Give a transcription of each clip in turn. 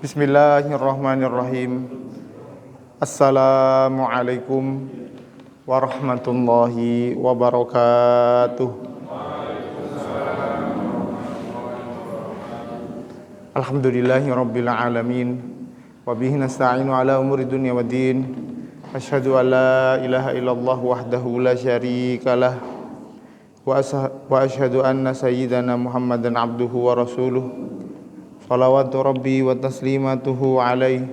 Bismillahirrahmanirrahim. Assalamualaikum warahmatullahi wabarakatuh. Alhamdulillahirabbil alamin. Wa bihi nasta'inu ala umuri dunya waddin. Asyhadu an la ilaha illallah wahdahu la syarikalah. Wa asyhadu anna sayyidana Muhammadan abduhu wa rasuluh. Salawatu rabbi wa taslimatuhu alaihi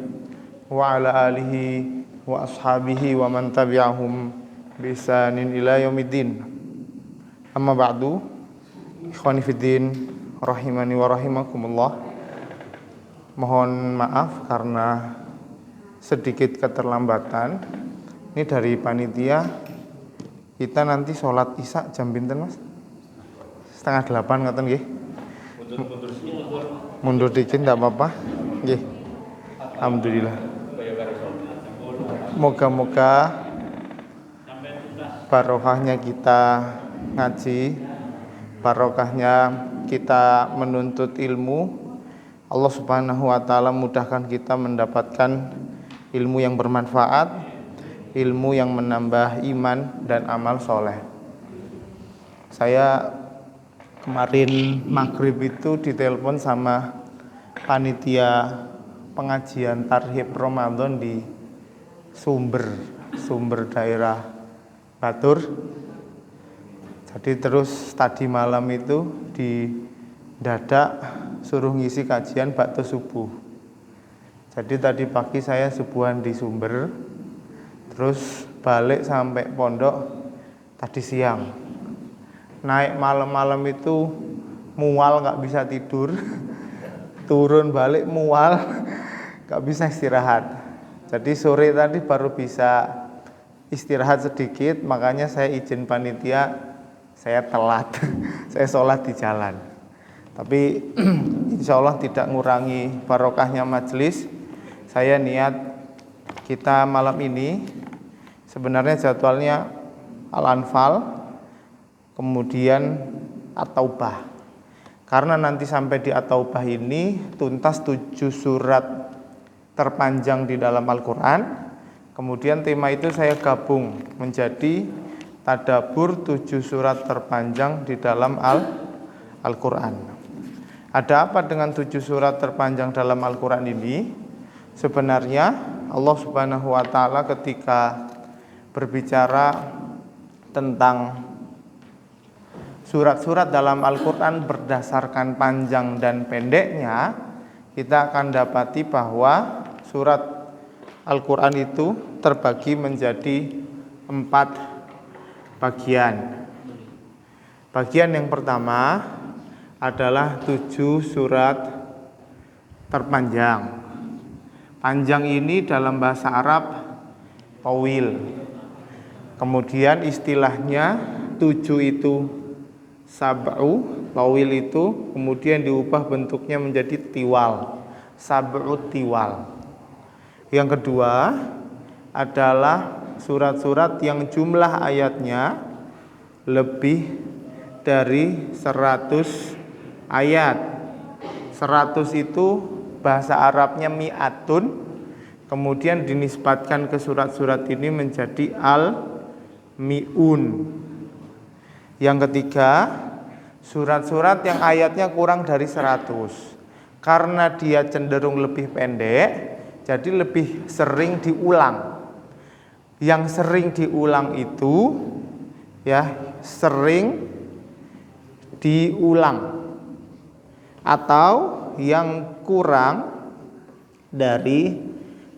wa ala alihi wa ashabihi wa man tabi'ahum bi ihsanin ila yaumiddin. Amma ba'du. Ikhwani fiddin rahimani wa rahimakumullah. Mohon maaf karena sedikit keterlambatan. Ini dari panitia. Kita nanti sholat isya jam pinten Mas? 7:30 ngoten nggih. Mundur dikit enggak apa-apa. Nggih. Alhamdulillah. Moga-moga barokahnya kita ngaji, barokahnya kita menuntut ilmu, Allah Subhanahu wa taala mudahkan kita mendapatkan ilmu yang bermanfaat, ilmu yang menambah iman dan amal soleh. Saya kemarin maghrib itu ditelepon sama panitia pengajian tarhib Ramadan di Sumber daerah Batur. Jadi terus tadi malam itu didadak suruh ngisi kajian bakto subuh. Jadi tadi pagi saya subuhan di Sumber, terus balik sampai pondok tadi siang. Naik malam-malam itu mual, gak bisa tidur. Turun balik mual, gak bisa istirahat. Jadi sore tadi baru bisa istirahat sedikit. Makanya saya izin panitia, saya telat. Saya sholat di jalan. Tapi insya Allah tidak ngurangi barokahnya majelis. Saya niat kita malam ini sebenarnya jadwalnya Al-Anfal, kemudian At-Taubah. Karena nanti sampai di At-Taubah ini tuntas 7 surat terpanjang di dalam Al-Quran. Kemudian tema itu saya gabung menjadi tadabbur 7 surat terpanjang di dalam Al-Quran. Ada apa dengan 7 surat terpanjang dalam Al-Quran ini? Sebenarnya Allah Subhanahu wa taala ketika berbicara tentang surat-surat dalam Al-Quran berdasarkan panjang dan pendeknya, kita akan dapati bahwa surat Al-Quran itu terbagi menjadi 4 bagian. Bagian yang pertama adalah 7 surat terpanjang. Panjang ini dalam bahasa Arab tawil. Kemudian istilahnya 7 itu sab'u, tawil itu kemudian diubah bentuknya menjadi tiwal, sab'u tiwal. Yang kedua adalah surat-surat yang jumlah ayatnya lebih dari 100 ayat. 100 itu bahasa Arabnya mi'atun, kemudian dinisbatkan ke surat-surat ini menjadi al-mi'un. Yang ketiga, surat-surat yang ayatnya kurang dari 100. Karena dia cenderung lebih pendek, jadi lebih sering diulang. Yang sering diulang itu sering diulang. Atau yang kurang dari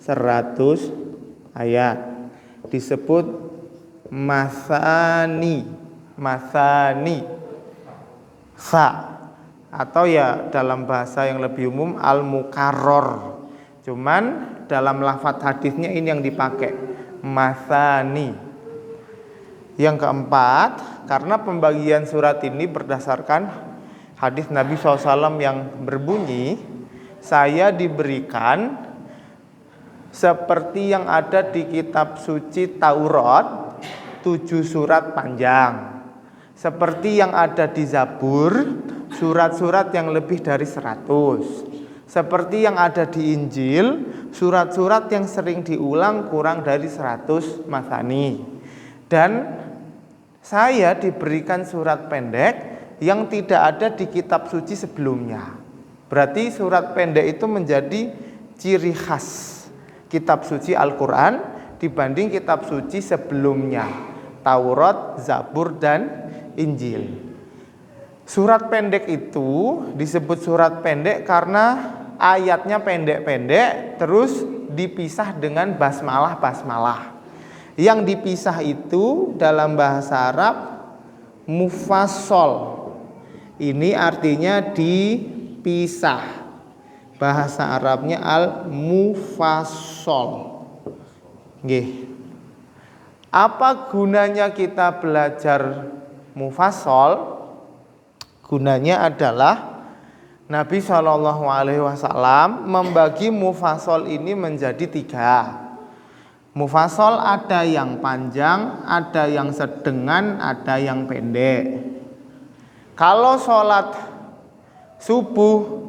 100 ayat disebut masani sa, atau ya dalam bahasa yang lebih umum al-mukarror. Cuman dalam lafadz hadisnya ini yang dipakai masani. Yang keempat, karena pembagian surat ini berdasarkan hadis Nabi SAW yang berbunyi, saya diberikan seperti yang ada di kitab suci Taurat 7 surat panjang, seperti yang ada di Zabur surat-surat yang lebih dari 100, Seperti yang ada di Injil, surat-surat yang sering diulang kurang dari 100 masani. Dan saya diberikan surat pendek yang tidak ada di kitab suci sebelumnya. Berarti surat pendek itu menjadi ciri khas kitab suci Al-Quran dibanding kitab suci sebelumnya, Taurat, Zabur, dan Injil. Surat pendek itu disebut surat pendek karena ayatnya pendek-pendek terus dipisah dengan basmalah. Yang dipisah itu dalam bahasa Arab mufassal. Ini artinya dipisah. Bahasa Arabnya al-mufassal. Nggih. Apa gunanya kita belajar mufassal? Gunanya adalah Nabi SAW membagi mufassal ini menjadi 3. Mufassal ada yang panjang, ada yang sedengan, ada yang pendek. Kalau sholat subuh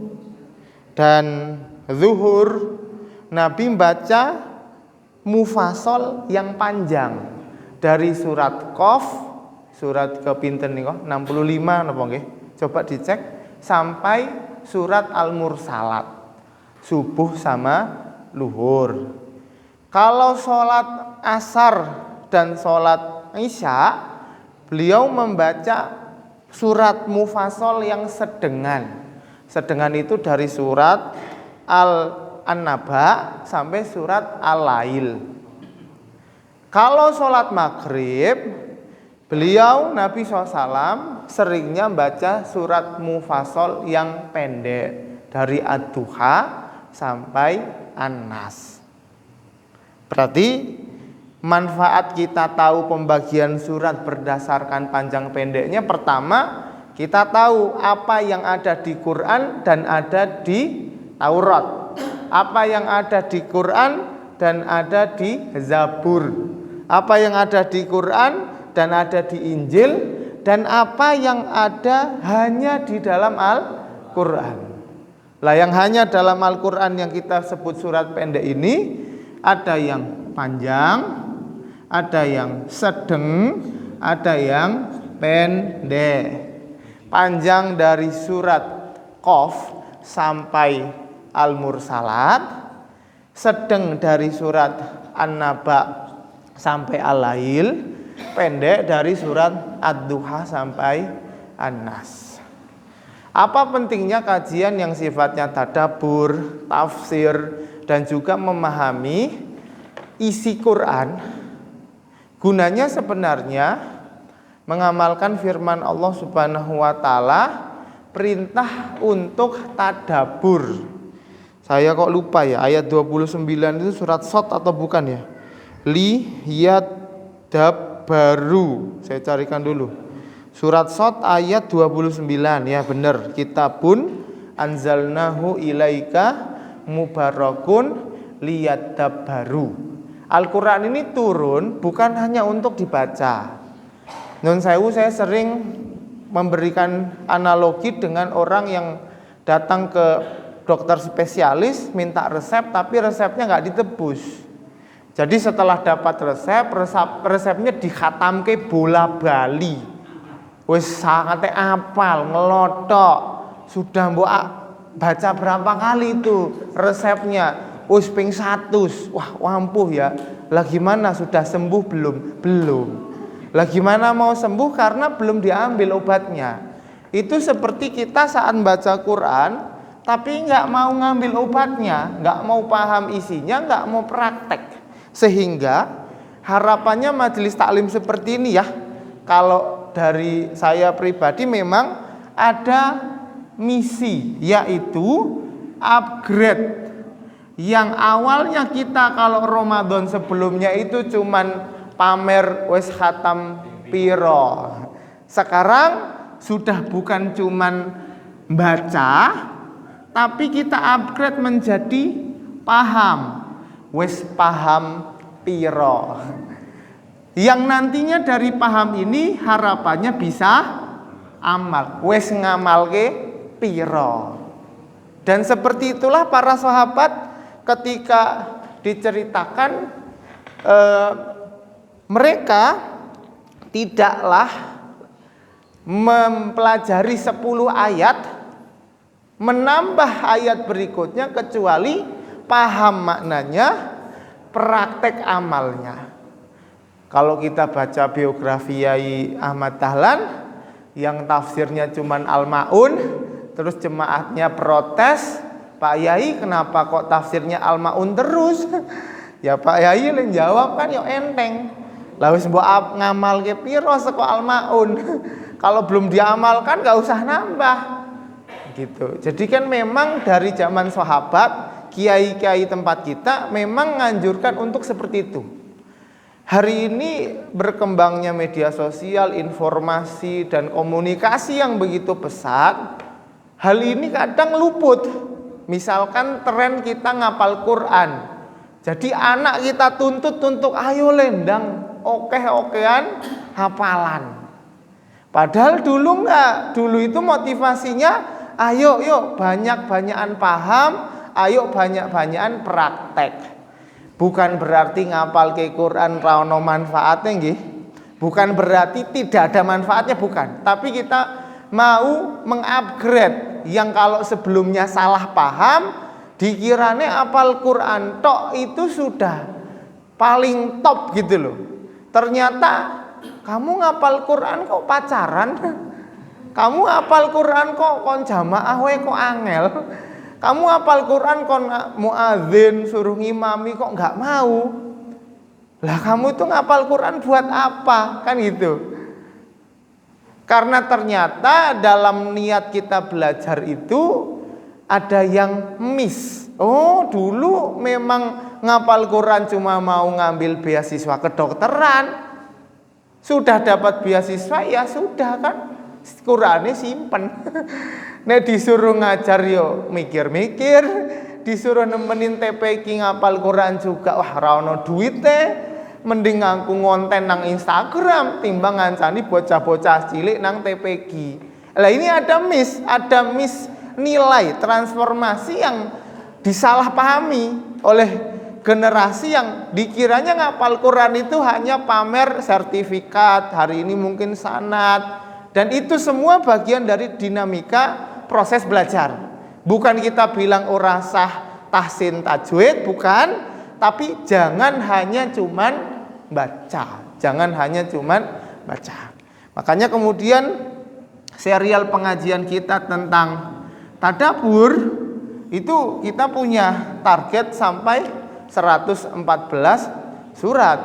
dan zuhur, Nabi baca mufassal yang panjang dari surat Qaf, surat kepinten niku 65 napa nggih? Coba dicek sampai surat Al-Mursalat, subuh sama luhur. Kalau sholat asar dan sholat isya, beliau membaca surat mufassal yang sedengan. Sedengan itu dari surat An-Naba sampai surat Al-Lail. Kalau sholat maghrib, beliau Nabi SAW seringnya baca surat mufassal yang pendek dari Ad-Duha sampai An-Nas. Berarti manfaat kita tahu pembagian surat berdasarkan panjang pendeknya, pertama kita tahu apa yang ada di Quran dan ada di Taurat, apa yang ada di Quran dan ada di Zabur, apa yang ada di Quran dan ada di Injil, dan apa yang ada hanya di dalam Al-Quran. Lah yang hanya dalam Al-Quran yang kita sebut surat pendek ini, ada yang panjang, ada yang sedang, ada yang pendek. Panjang dari surat Qaf sampai Al-Mursalat, sedang dari surat An-Naba sampai Al-Lail, pendek dari surat Ad-Duha sampai An-Nas. Apa pentingnya kajian yang sifatnya tadabbur, tafsir, dan juga memahami isi Quran? Gunanya sebenarnya mengamalkan firman Allah Subhanahu wa taala, perintah untuk tadabbur. Saya kok lupa ya, ayat 29 itu surat Shad atau bukan ya? Baru saya carikan dulu. Surat Shad ayat 29, ya benar. Kitabun anzalnahu ilaika mubarakun liyadabbaru. Al-Quran ini turun bukan hanya untuk dibaca. Nun sewu, saya sering memberikan analogi dengan orang yang datang ke dokter spesialis minta resep tapi resepnya nggak ditebus. Jadi setelah dapat resepnya dikhatamke bola bali. Wis sangat apal, ngelotok. Sudah mbok baca berapa kali itu resepnya? Wis ping 100. Wah, wampuh ya. Lah gimana, sudah sembuh belum? Belum. Lah gimana mau sembuh karena belum diambil obatnya. Itu seperti kita saat baca Quran tapi nggak mau ngambil obatnya, nggak mau paham isinya, nggak mau praktek. Sehingga harapannya majelis taklim seperti ini ya, kalau dari saya pribadi memang ada misi, yaitu upgrade. Yang awalnya kita kalau Ramadan sebelumnya itu cuman pamer wes khatam piro, sekarang sudah bukan cuman baca, tapi kita upgrade menjadi paham. Wes paham piro. Yang nantinya dari paham ini harapannya bisa amal. Wes ngamalke piro. Dan seperti itulah para sahabat ketika diceritakan mereka tidaklah mempelajari 10 ayat menambah ayat berikutnya kecuali paham maknanya, praktek amalnya. Kalau kita baca biografi Yai Ahmad Dahlan yang tafsirnya cuman Al-Ma'un, terus jemaatnya protes, Pak Yai kenapa kok tafsirnya Al-Ma'un terus? Ya Pak Yai yang jawab kan ya enteng. Lah wis mbok ngamalke piro saka Al-Ma'un. Kalau belum diamalkan gak usah nambah. Gitu. Jadi kan memang dari zaman sahabat, kiai-kiai tempat kita memang menganjurkan untuk seperti itu. Hari ini berkembangnya media sosial, informasi dan komunikasi yang begitu pesat, hal ini kadang luput. Misalkan tren kita ngapal Quran. Jadi anak kita tuntut untuk ayo lendang, oke-okean hafalan. Padahal dulu enggak. Dulu itu motivasinya ayo yuk banyak-banyakan paham, ayo banyak-banyakan praktek. Bukan berarti ngapal ke Quran ra ono manfaatnya nggih. Bukan berarti tidak ada manfaatnya, bukan. Tapi kita mau mengupgrade yang kalau sebelumnya salah paham, dikirane apal Quran tok itu sudah paling top gitu loh. Ternyata kamu ngapal Quran kok pacaran. Kamu hafal Quran kok kon jamaah wae kok angel. Kamu hafal Quran kon muadzin suruh ngimami kok enggak mau. Lah kamu itu ngapal Quran buat apa? Kan gitu. Karena ternyata dalam niat kita belajar itu ada yang miss. Oh, dulu memang ngapal Quran cuma mau ngambil beasiswa kedokteran. Sudah dapat beasiswa ya sudah kan. Qurannya simpen. Nek disuruh ngajar yo mikir-mikir, disuruh nemenin TPQ ngapal Quran juga wah ra ono duite, mending ngaku ngonten nang Instagram timbang ngancani bocah-bocah cilik nang TPQ. Lah ini ada miss nilai transformasi yang disalahpahami oleh generasi yang dikiranya ngapal Quran itu hanya pamer sertifikat, hari ini mungkin sanad. Dan itu semua bagian dari dinamika proses belajar. Bukan kita bilang ora sah tahsin tajwid, bukan. Tapi jangan hanya cuman baca. Jangan hanya cuman baca. Makanya kemudian serial pengajian kita tentang tadabbur itu kita punya target sampai 114 surat.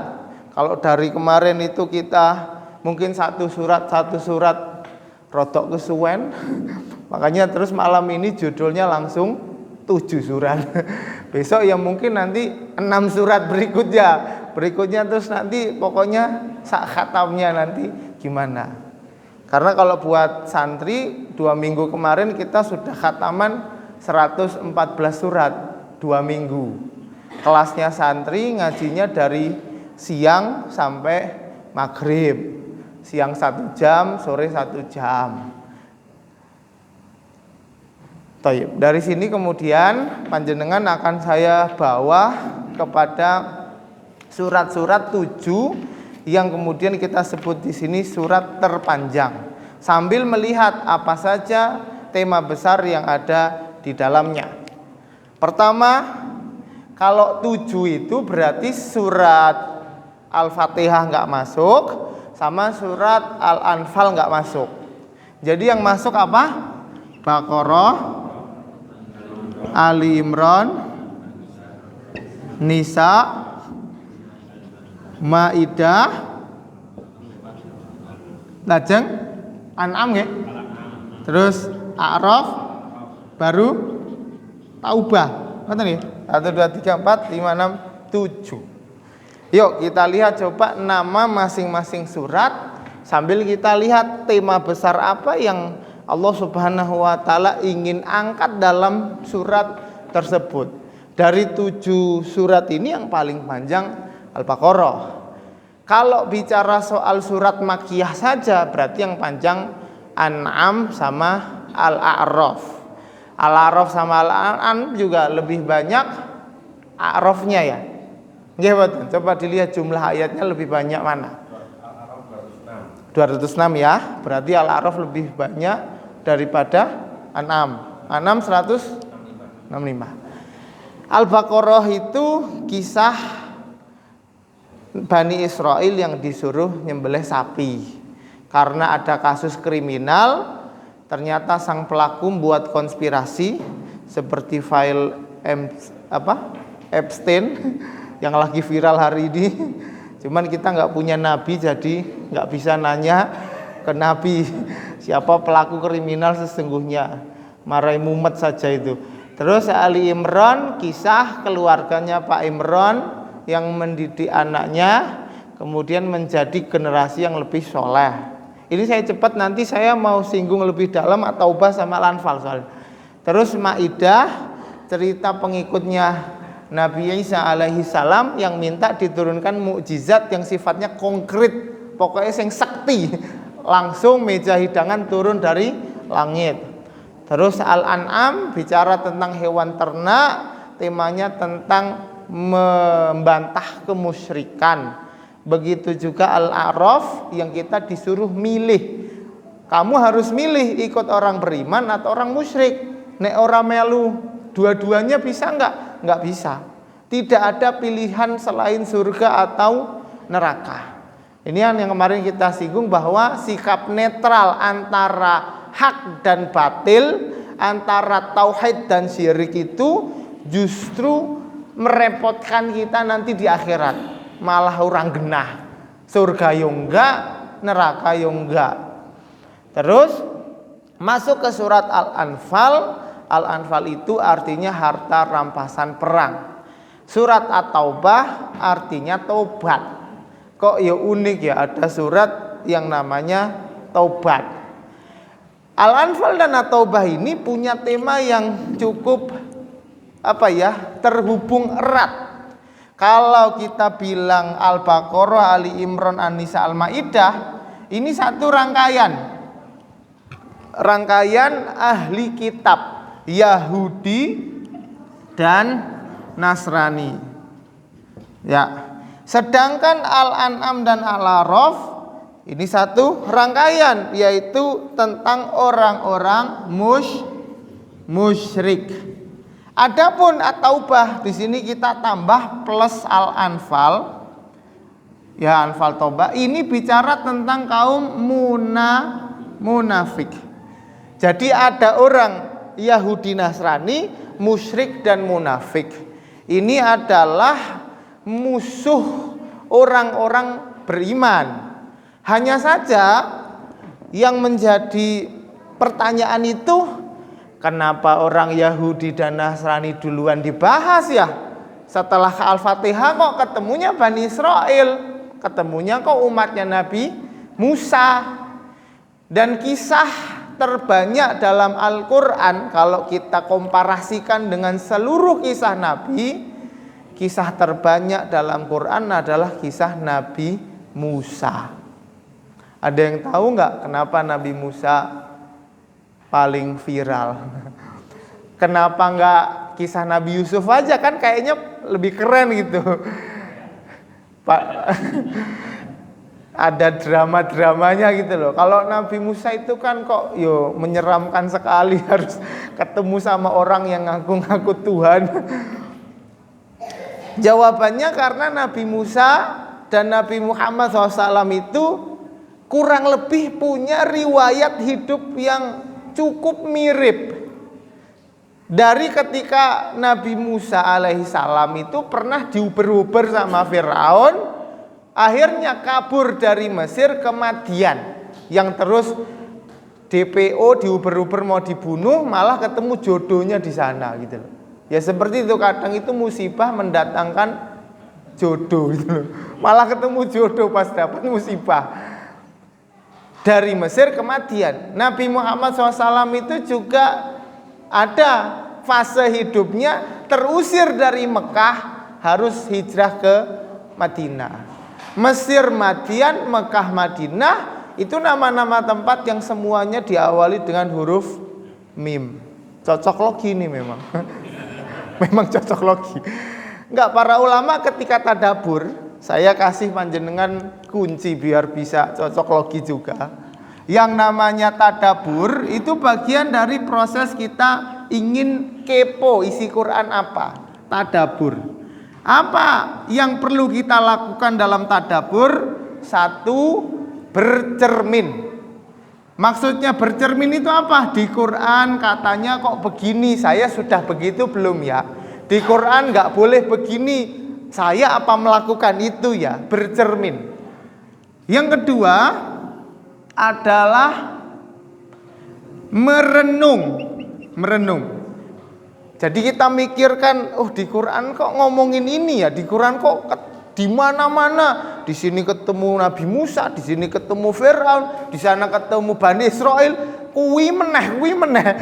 Kalau dari kemarin itu kita mungkin satu surat rodok kesuwen. Makanya terus malam ini judulnya langsung 7 surat. Besok ya mungkin nanti 6 surat berikutnya terus nanti pokoknya sak khatamnya nanti gimana. Karena kalau buat santri 2 minggu kemarin kita sudah khataman 114 surat 2 minggu. Kelasnya santri ngajinya dari siang sampai maghrib. Siang 1 jam, sore 1 jam. Taib. Dari sini kemudian panjenengan akan saya bawa kepada surat-surat 7 yang kemudian kita sebut di sini surat terpanjang. Sambil melihat apa saja tema besar yang ada di dalamnya. Pertama, kalau 7 itu berarti surat Al-Fatihah enggak masuk, sama surat Al-Anfal enggak masuk. Jadi yang masuk apa? Baqarah, Ali Imran, Nisa, Maidah, lajeng An'am nggih. Terus A'raf, baru Taubah. Ngoten nggih? 1 2 3 4 5 6 7. Yuk kita lihat coba nama masing-masing surat sambil kita lihat tema besar apa yang Allah Subhanahu wa taala ingin angkat dalam surat tersebut. Dari 7 surat ini yang paling panjang Al-Baqarah. Kalau bicara soal surat Makkiyah saja berarti yang panjang An'am sama Al-A'raf. Al-A'raf sama Al-An'am juga lebih banyak a'rafnya ya. Nggih mboten. Coba dilihat jumlah ayatnya lebih banyak mana? 206 ya. Berarti Al-A'raf lebih banyak daripada An'am. An'am 165. Al-Baqarah itu kisah Bani Israel yang disuruh nyembelih sapi karena ada kasus kriminal. Ternyata sang pelaku buat konspirasi seperti file Epstein yang lagi viral hari ini. Cuman kita nggak punya nabi, jadi nggak bisa nanya ke nabi siapa pelaku kriminal sesungguhnya. Marahi mumet saja itu. Terus Ali Imran, kisah keluarganya Pak Imran yang mendidik anaknya kemudian menjadi generasi yang lebih soleh. Ini saya cepat, nanti saya mau singgung lebih dalam At-Taubah sama Al-Anfal soalnya. Terus Maidah, cerita pengikutnya Nabi Isa alaihi salam yang minta diturunkan mukjizat yang sifatnya konkret, pokoknya yang sakti, langsung meja hidangan turun dari langit. Terus Al-An'am bicara tentang hewan ternak, temanya tentang membantah kemusyrikan. Begitu juga Al-A'raf yang kita disuruh milih. Kamu harus milih ikut orang beriman atau orang musyrik. Nek ora melu, dua-duanya bisa enggak? Enggak bisa. Tidak ada pilihan selain surga atau neraka. Ini yang kemarin kita singgung bahwa sikap netral antara hak dan batil, antara tauhid dan syirik itu justru merepotkan kita nanti di akhirat. Malah orang genah, surga yo enggak, neraka yo enggak. Terus masuk ke surat Al-Anfal. Al-Anfal itu artinya harta rampasan perang. Surat At-Taubah artinya tobat. Kok ya unik ya, ada surat yang namanya taubat. Al-Anfal dan At-Taubah ini punya tema yang cukup terhubung erat. Kalau kita bilang Al-Baqarah, Ali Imran, An-Nisa, Al-Maidah, ini satu rangkaian ahli kitab Yahudi dan Nasrani. Ya. Sedangkan Al-An'am dan Al-A'raf ini satu rangkaian, yaitu tentang orang-orang musyrik. Adapun At-Taubah di sini kita tambah plus Al-Anfal. Ya, Anfal Taubah ini bicara tentang kaum munafik. Jadi ada orang Yahudi Nasrani, musyrik dan munafik. Ini adalah musuh orang-orang beriman. Hanya saja yang menjadi pertanyaan itu, kenapa orang Yahudi dan Nasrani duluan dibahas ya? Setelah ke Al-Fatihah kok ketemunya Bani Israel, ketemunya kok umatnya Nabi Musa. Dan kisah terbanyak dalam Al-Quran, kalau kita komparasikan dengan seluruh kisah Nabi, kisah terbanyak dalam Quran adalah kisah Nabi Musa. Ada yang tahu nggak kenapa Nabi Musa paling viral? Kenapa nggak kisah Nabi Yusuf aja, kan kayaknya lebih keren gitu. Pak, ada drama-dramanya gitu loh. Kalau Nabi Musa itu kan kok menyeramkan sekali, harus ketemu sama orang yang ngaku-ngaku Tuhan. Jawabannya karena Nabi Musa dan Nabi Muhammad SAW itu kurang lebih punya riwayat hidup yang cukup mirip. Dari ketika Nabi Musa alaihissalam itu pernah diuber-uber sama Firaun, akhirnya kabur dari Mesir ke Madian, yang terus DPO diuber-uber mau dibunuh, malah ketemu jodohnya di sana gitu loh. Ya seperti itu, kadang itu musibah mendatangkan jodoh gitu loh. Malah ketemu jodoh pas dapat musibah. Dari Mesir ke Madian. Nabi Muhammad SAW itu juga ada fase hidupnya terusir dari Mekah, harus hijrah ke Madinah. Mesir, Madian, Mekah, Madinah itu nama-nama tempat yang semuanya diawali dengan huruf mim. Cocok logi ini memang. Memang cocok logi. Enggak, para ulama ketika tadabur, saya kasih panjenengan kunci biar bisa cocok logi juga. Yang namanya tadabur itu bagian dari proses kita ingin kepo isi Quran apa? Tadabur. Apa yang perlu kita lakukan dalam tadabur? Satu, bercermin. Maksudnya bercermin itu apa? Di Quran katanya kok begini, saya sudah begitu belum ya? Di Quran nggak boleh begini, saya apa melakukan itu ya? Bercermin. Yang kedua adalah merenung. Jadi kita mikirkan, oh di Quran kok ngomongin ini ya, di Quran kok di mana-mana. Di sini ketemu Nabi Musa, di sini ketemu Firaun, di sana ketemu Bani Israel, kuwi meneh.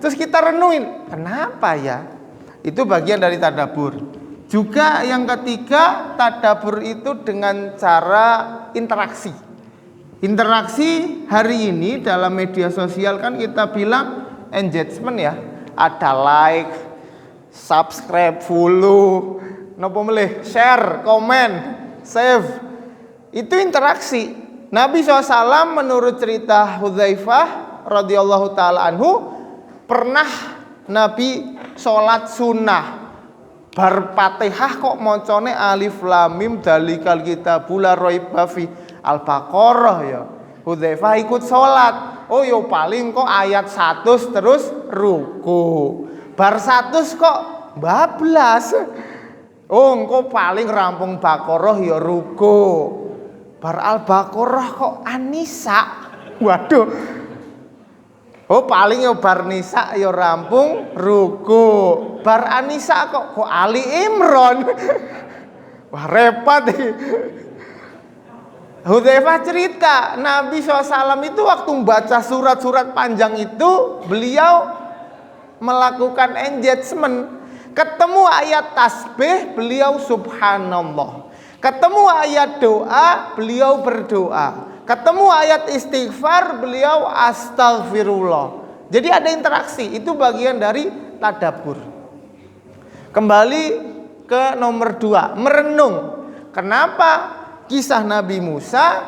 Terus kita renungin, kenapa ya? Itu bagian dari tadabur. Juga yang ketiga, tadabur itu dengan cara interaksi. Interaksi hari ini dalam media sosial kan kita bilang engagement ya. Ada like, subscribe, follow, share, komen, save. Itu interaksi. Nabi SAW menurut cerita Hudzaifah radhiyallahu taala anhu, pernah Nabi sholat sunnah bar Fatihah kok mocone alif lam mim dalikal kitabul la raiba fi Al-Baqarah ya. Hudzaifah ikut sholat. Oh yo paling kok ayat 100 terus ruku. Bar 100 kok bablas. Oh engko paling rampung Baqarah ya ruku. Bar Al-Baqarah kok An-Nisa. Waduh. Oh paling ya bar Nisa ya rampung ruku. Bar An-Nisa kok Ali Imran. Wah repot iki. Hudzaifah cerita, Nabi SAW itu waktu membaca surat-surat panjang itu, beliau melakukan engagement. Ketemu ayat tasbih, beliau subhanallah. Ketemu ayat doa, beliau berdoa. Ketemu ayat istighfar, beliau astaghfirullah. Jadi ada interaksi, itu bagian dari tadabbur. Kembali ke nomor 2, merenung. Kenapa kisah Nabi Musa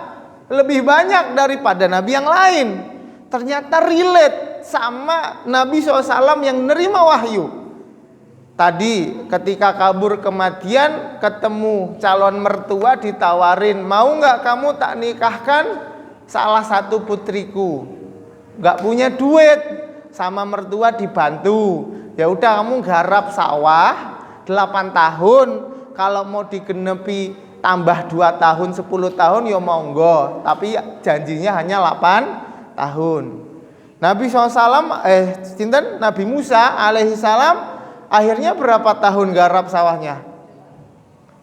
lebih banyak daripada Nabi yang lain? Ternyata relate sama Nabi SAW yang nerima wahyu. Tadi ketika kabur ke Madian, ketemu calon mertua ditawarin, mau nggak kamu tak nikahkan salah satu putriku? Nggak punya duit, sama mertua dibantu. Ya udah kamu garap sawah 8 tahun, kalau mau digenepi tambah 2 tahun 10 tahun ya monggo, tapi janjinya hanya 8 tahun. Nabi SAW Nabi Musa alaihissalam akhirnya berapa tahun garap sawahnya?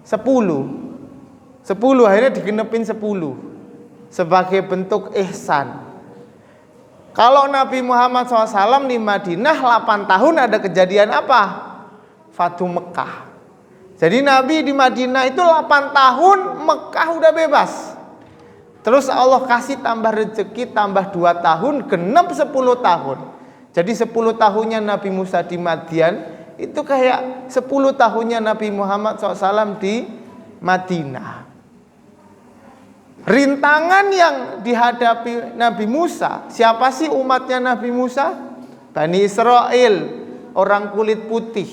10 akhirnya digenepin 10 sebagai bentuk ihsan. Kalau Nabi Muhammad SAW di Madinah 8 tahun ada kejadian apa? Fatu Mekah. Jadi Nabi di Madinah itu 8 tahun, Mekah udah bebas. Terus Allah kasih tambah rezeki, tambah 2 tahun, genep 10 tahun. Jadi 10 tahunnya Nabi Musa di Madian, itu kayak 10 tahunnya Nabi Muhammad SAW di Madinah. Rintangan yang dihadapi Nabi Musa, siapa sih umatnya Nabi Musa? Bani Israel, orang kulit putih.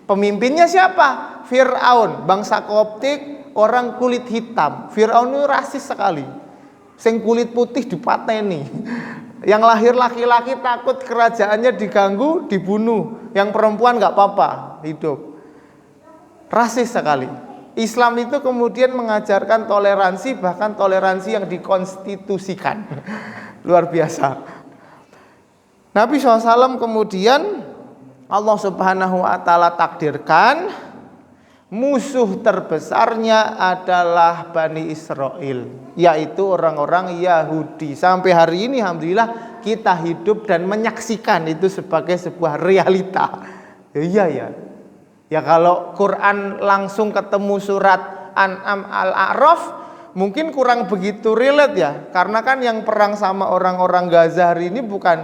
Pemimpinnya siapa? Firaun, bangsa Koptik, orang kulit hitam. Firaun itu rasis sekali. Sing kulit putih dipateni. Yang lahir laki-laki takut kerajaannya diganggu, dibunuh. Yang perempuan nggak apa-apa, hidup. Rasis sekali. Islam itu kemudian mengajarkan toleransi, bahkan toleransi yang dikonstitusikan. Luar biasa. Nabi SAW kemudian Allah Subhanahu wa ta'ala takdirkan musuh terbesarnya adalah Bani Israel, yaitu orang-orang Yahudi. Sampai hari ini alhamdulillah kita hidup dan menyaksikan itu sebagai sebuah realita. Iya ya. Ya kalau Quran langsung ketemu surat An'am Al-A'raf mungkin kurang begitu relate ya. Karena kan yang perang sama orang-orang Gaza hari ini bukan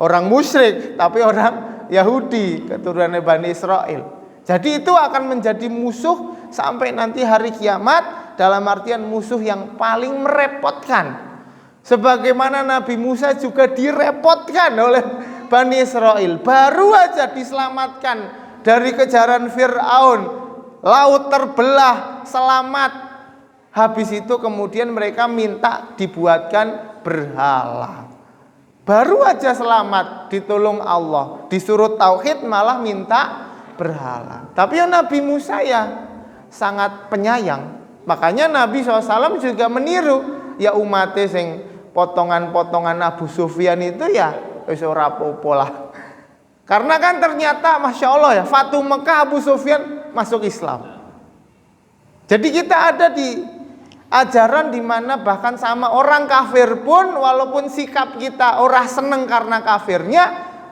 orang musyrik, tapi orang Yahudi, keturunan Bani Israel. Jadi itu akan menjadi musuh sampai nanti hari kiamat, dalam artian musuh yang paling merepotkan. Sebagaimana Nabi Musa juga direpotkan oleh Bani Israel. Baru aja diselamatkan dari kejaran Fir'aun, laut terbelah, selamat. Habis itu kemudian mereka minta dibuatkan berhala. Baru aja selamat, ditolong Allah, disuruh tauhid malah minta berhala. Tapi ya Nabi Musa ya sangat penyayang. Makanya Nabi SAW juga meniru ya umatnya sing potongan-potongan Abu Sufyan itu ya wis ora apa-apa lah. Karena kan ternyata Masya Allah ya, Fatu Mekah Abu Sufyan masuk Islam. Jadi kita ada di ajaran dimana bahkan sama orang kafir pun, walaupun sikap kita ora seneng karena kafirnya,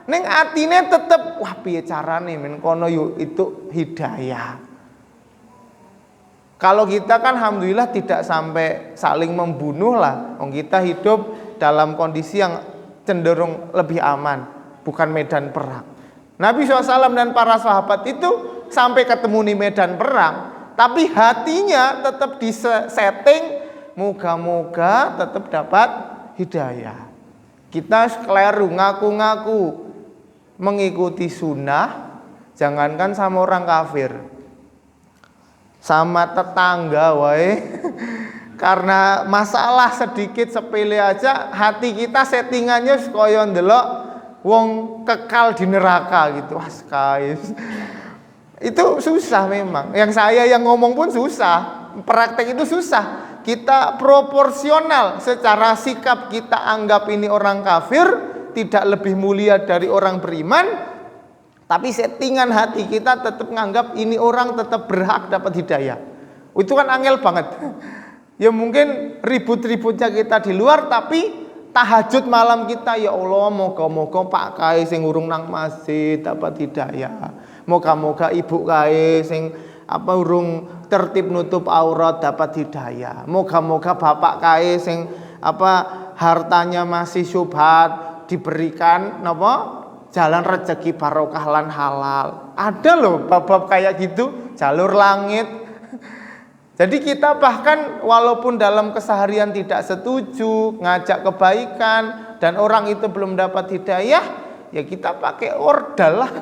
ning atine tetep wah piye carane men kono yuk itu hidayah. Kalau kita kan alhamdulillah tidak sampai saling membunuh lah. Kita hidup dalam kondisi yang cenderung lebih aman, bukan medan perang. Nabi SAW dan para sahabat itu sampai ketemu di medan perang, tapi hatinya tetap disetting, moga-moga tetap dapat hidayah. Kita keliru ngaku-ngaku mengikuti sunnah, jangankan sama orang kafir, sama tetangga wae. Karena masalah sedikit sepele aja hati kita settingannya kaya ndelok wong kekal di neraka gitu. Guys, itu susah memang. Yang saya yang ngomong pun susah, praktek itu susah. Kita proporsional secara sikap, kita anggap ini orang kafir tidak lebih mulia dari orang beriman, tapi settingan hati kita tetap nganggap ini orang tetap berhak dapat hidayah. Itu kan angel banget. Ya mungkin ribut-ributnya kita di luar, tapi tahajud malam kita, ya Allah moga-moga Pak Kai sing urung nang masjid dapat hidayah. Moga-moga ibu Kai sing urung tertib nutup aurat dapat hidayah. Moga-moga bapak Kai sing hartanya masih syubhat diberikan jalan rezeki barokah lan halal. Ada loh bab-bab kayak gitu, jalur langit. Jadi kita bahkan walaupun dalam keseharian tidak setuju, ngajak kebaikan dan orang itu belum dapat hidayah, ya kita pakai ordal lah.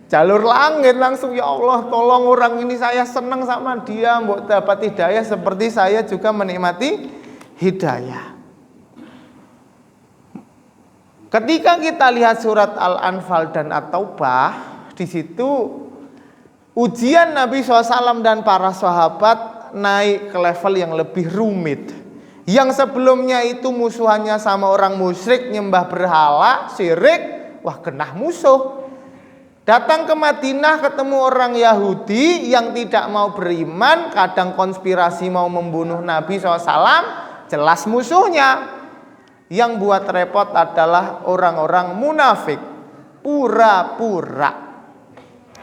Jalur langit langsung, ya Allah tolong orang ini, saya senang sama dia, mau dapat hidayah seperti saya juga menikmati hidayah. Ketika kita lihat surat Al-Anfal dan At-Taubah, di situ ujian Nabi SAW dan para sahabat naik ke level yang lebih rumit. Yang sebelumnya itu musuhannya sama orang musyrik, nyembah berhala, syirik, wah kena musuh. Datang ke Madinah ketemu orang Yahudi yang tidak mau beriman, kadang konspirasi mau membunuh Nabi SAW, jelas musuhnya. Yang buat repot adalah orang-orang munafik, pura-pura.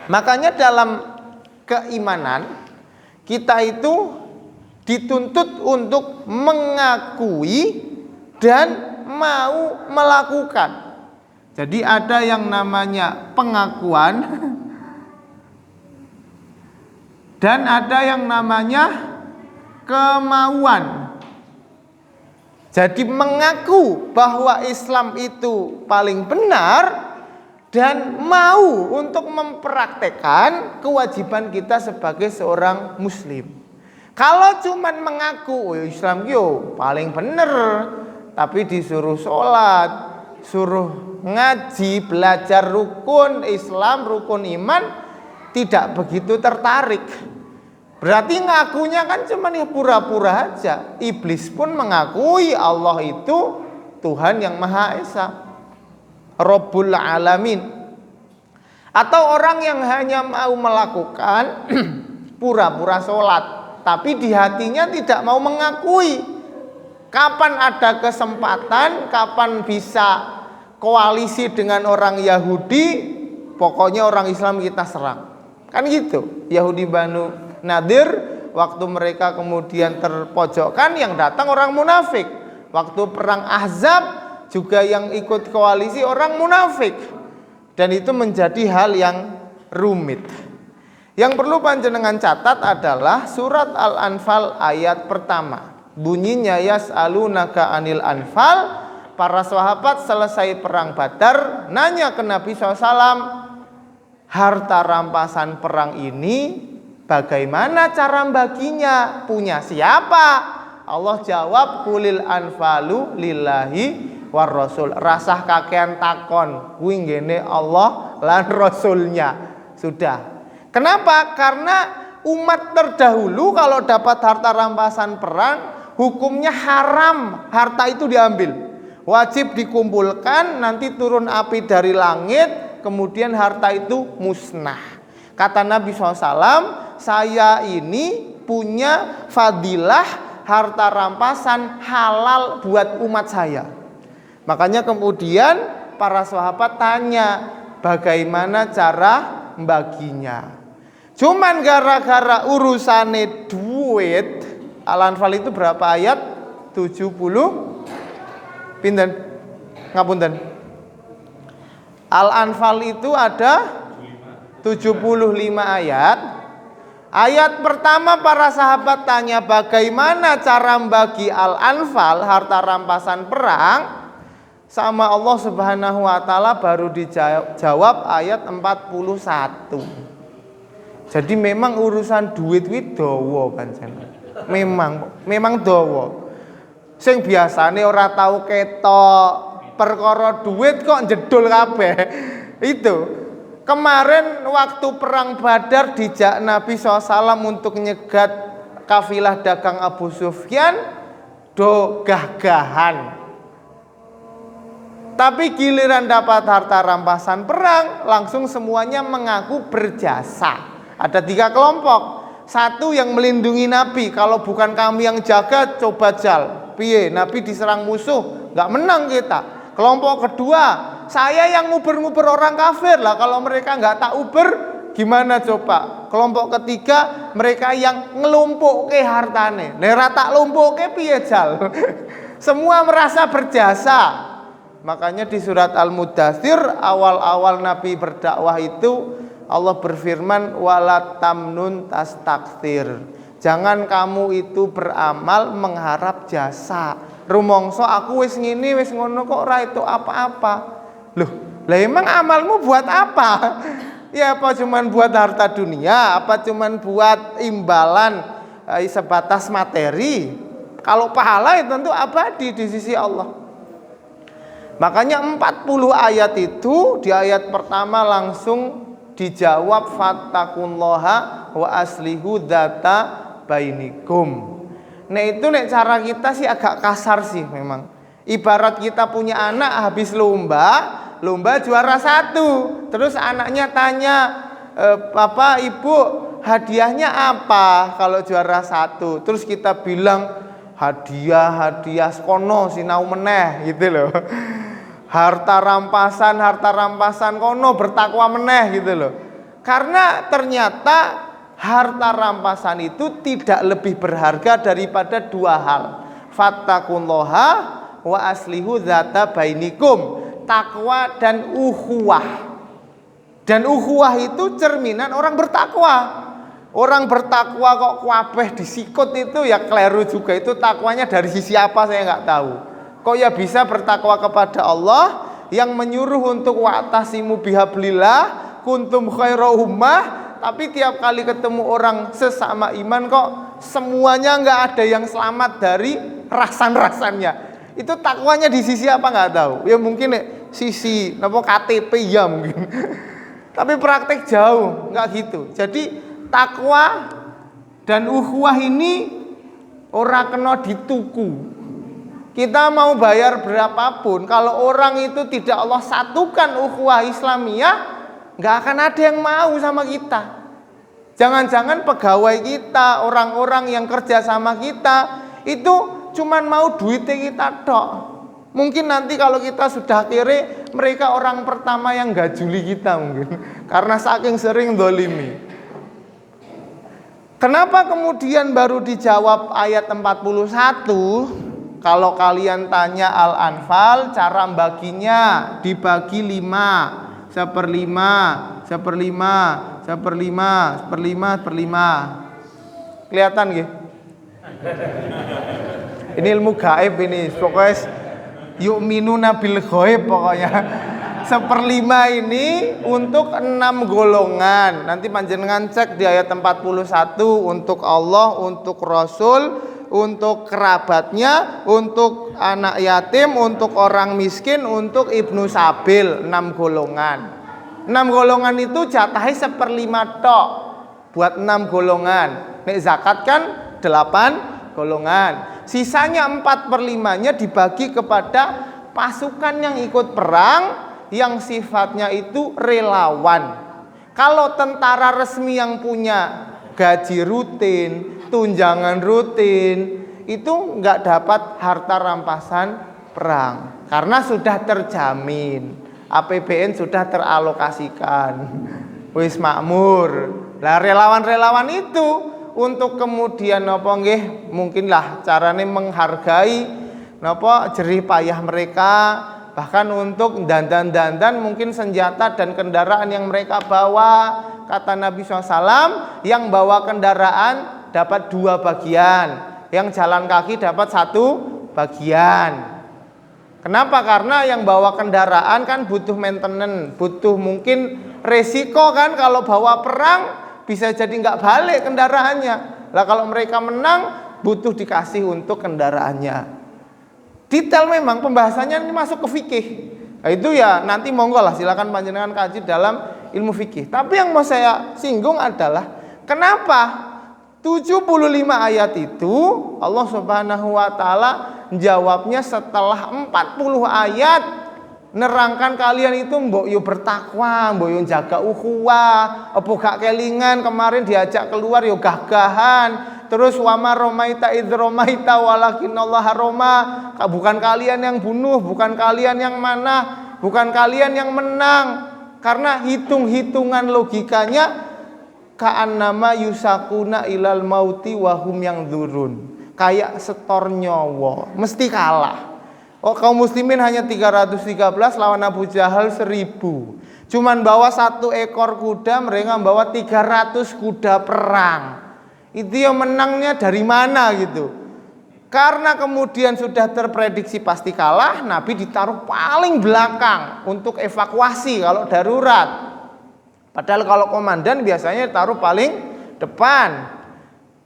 Makanya dalam keimanan kita itu dituntut untuk mengakui dan mau melakukan. Jadi ada yang namanya pengakuan dan ada yang namanya kemauan. Jadi mengaku bahwa Islam itu paling benar dan mau untuk mempraktekkan kewajiban kita sebagai seorang muslim. Kalau cuman mengaku Islam yo paling bener, tapi disuruh sholat, suruh ngaji, belajar rukun Islam, rukun iman, tidak begitu tertarik. Berarti ngakunya kan cuman ya pura-pura aja. Iblis pun mengakui Allah itu Tuhan yang Maha Esa, Rabbul Alamin. Atau orang yang hanya mau melakukan pura-pura sholat, tapi di hatinya tidak mau mengakui. Kapan ada kesempatan, kapan bisa koalisi dengan orang Yahudi, pokoknya orang Islam kita serang. Kan gitu. Yahudi Banu Nadir, waktu mereka kemudian terpojokkan, yang datang orang munafik. Waktu perang Ahzab juga yang ikut koalisi orang munafik. Dan itu menjadi hal yang rumit. Yang perlu panjenengan catat adalah surat Al-Anfal ayat pertama. Bunyinya yas'alunaka anil anfal. Para sahabat selesai perang Badar nanya ke Nabi SAW, harta rampasan perang ini bagaimana cara baginya? Punya siapa? Allah jawab, kulil anfalu lillahi war rasul. Rasah kakean takon kuwi nggene Allah lan rasulnya. Sudah. Kenapa? Karena umat terdahulu kalau dapat harta rampasan perang hukumnya haram harta itu diambil. Wajib dikumpulkan, nanti turun api dari langit, kemudian harta itu musnah. Kata Nabi SAW, saya ini punya fadilah harta rampasan halal buat umat saya. Makanya kemudian para sahabat tanya, bagaimana cara membaginya? Cuman gara-gara urusane duit, Al-Anfal itu berapa ayat? 70 pinten? Ngapunten. Al-Anfal itu ada 75 ayat. Ayat pertama para sahabat tanya bagaimana cara membagi Al-Anfal, harta rampasan perang. Sama Allah Subhanahu wa taala baru dijawab ayat 41. Jadi memang urusan duit kuwi dawa pancen. Memang dawa. Sing biasane ora tau ketok, perkara duit kok jedul kabeh. Itu. Kemarin waktu perang Badar dijak Nabi SAW untuk nyegat kafilah dagang Abu Sufyan, do gah-gahan. Tapi giliran dapat harta rampasan perang, langsung semuanya mengaku berjasa. Ada 3 kelompok. Satu yang melindungi Nabi, kalau bukan kami yang jaga, coba jal. Piye, Nabi diserang musuh, nggak menang kita. Kelompok kedua, saya yang nguber-nguber orang kafir lah. Kalau mereka nggak tak uber, gimana coba? Kelompok ketiga, mereka yang ngelumpuke hartane. Nera tak lumpuke piye jal. Semua merasa berjasa. Makanya di surat Al-Mudaththir awal-awal Nabi berdakwah itu Allah berfirman wala tamnun tastakthir. Jangan kamu itu beramal mengharap jasa. Rumongso aku wis ngene wis ngono kok ora itu apa-apa. Loh, lah emang amalmu buat apa? Ya apa cuman buat harta dunia? Apa cuman buat imbalan sebatas materi? Kalau pahala itu tentu abadi di sisi Allah. Makanya 40 ayat itu di ayat pertama langsung dijawab fattaqullaha wa aslihu dzata bainikum. Nah itu nek cara kita sih agak kasar sih memang. Ibarat kita punya anak habis lomba juara 1. Terus anaknya tanya, "Bapak, Ibu, hadiahnya apa kalau juara 1?" Terus kita bilang, hadiah kono sinau meneh gitu loh. Harta rampasan kono bertakwa meneh gitu loh. Karena ternyata harta rampasan itu tidak lebih berharga daripada 2 hal. Fattaqullaha wa aslihu dzata bainikum. Takwa dan ukhuwah. Dan ukhuwah itu cerminan orang bertakwa. Orang bertakwa kok kuabeh disikut itu ya keliru juga. Itu takwanya dari sisi apa saya nggak tahu. Kok ya bisa bertakwa kepada Allah yang menyuruh untuk wa'tasimu bihablillah kuntum khaira ummah. Tapi tiap kali ketemu orang sesama iman kok semuanya nggak ada yang selamat dari rasan-rasannya. Itu takwanya di sisi apa nggak tahu. Ya mungkin sisi KTP ya mungkin. Tapi praktek jauh nggak gitu. Jadi takwa dan ukhuwah ini ora kena dituku. Kita mau bayar berapapun, kalau orang itu tidak Allah satukan ukhuwah Islamiyah, nggak akan ada yang mau sama kita. Jangan-jangan pegawai kita, orang-orang yang kerja sama kita, itu cuman mau duitnya kita tok. Mungkin nanti kalau kita sudah kere, mereka orang pertama yang gajuli kita mungkin. Karena saking sering dolimi. Kenapa kemudian baru dijawab ayat 41? Kalau kalian tanya Al-Anfal, cara baginya dibagi 5. Kelihatan nggih? Ini ilmu gaib ini. Pokoknya yu'minuna bil ghaib pokoknya. 1/5 ini untuk 6 golongan. Nanti panjenengan cek di ayat 41 untuk Allah, untuk Rasul, untuk kerabatnya, untuk anak yatim, untuk orang miskin, untuk ibnu sabil, 6 golongan. 6 golongan itu jatahnya 1/5 tok buat 6 golongan. Nek zakat kan 8 golongan. Sisanya 4/5-nya dibagi kepada pasukan yang ikut perang yang sifatnya itu relawan. Kalau tentara resmi yang punya gaji rutin, tunjangan rutin, itu nggak dapat harta rampasan perang karena sudah terjamin, APBN sudah teralokasikan, wis makmur. Lah relawan-relawan itu untuk kemudian napa nggih mungkinlah carane menghargai napa jerih payah mereka, bahkan untuk dandan-dandan mungkin senjata dan kendaraan yang mereka bawa. Kata Nabi SAW, yang bawa kendaraan dapat 2 bagian, yang jalan kaki dapat 1 bagian. Kenapa? Karena yang bawa kendaraan kan butuh maintenance, butuh mungkin resiko kan, kalau bawa perang bisa jadi nggak balik kendaraannya. Lah kalau mereka menang butuh dikasih untuk kendaraannya. Detail memang pembahasannya ini masuk ke fikih. Nah, itu ya nanti monggo lah silakan panjenengan kaji dalam ilmu fikih. Tapi yang mau saya singgung adalah kenapa 75 ayat itu Allah Subhanahu wa taala jawabnya setelah 40 ayat nerangkan kalian itu mbok yo bertakwa, mbok yo jaga ukhuwah, apa gak kelingan kemarin diajak keluar yo gah-gahan. Terus wama romaita id romaita walakinallaha roma, bukan kalian yang bunuh, bukan kalian yang manah, bukan kalian yang menang. Karena hitung-hitungan logikanya ka'annama yusakuna ilal mauti wahum yang durun, kayak setor nyawa mesti kalah. Oh, kaum muslimin hanya 313 lawan Abu Jahal 1000. Cuman bawa 1 ekor kuda, mereka bawa 300 kuda perang. Itu yang menangnya dari mana gitu. Karena kemudian sudah terprediksi pasti kalah, Nabi ditaruh paling belakang untuk evakuasi kalau darurat. Padahal kalau komandan biasanya ditaruh paling depan.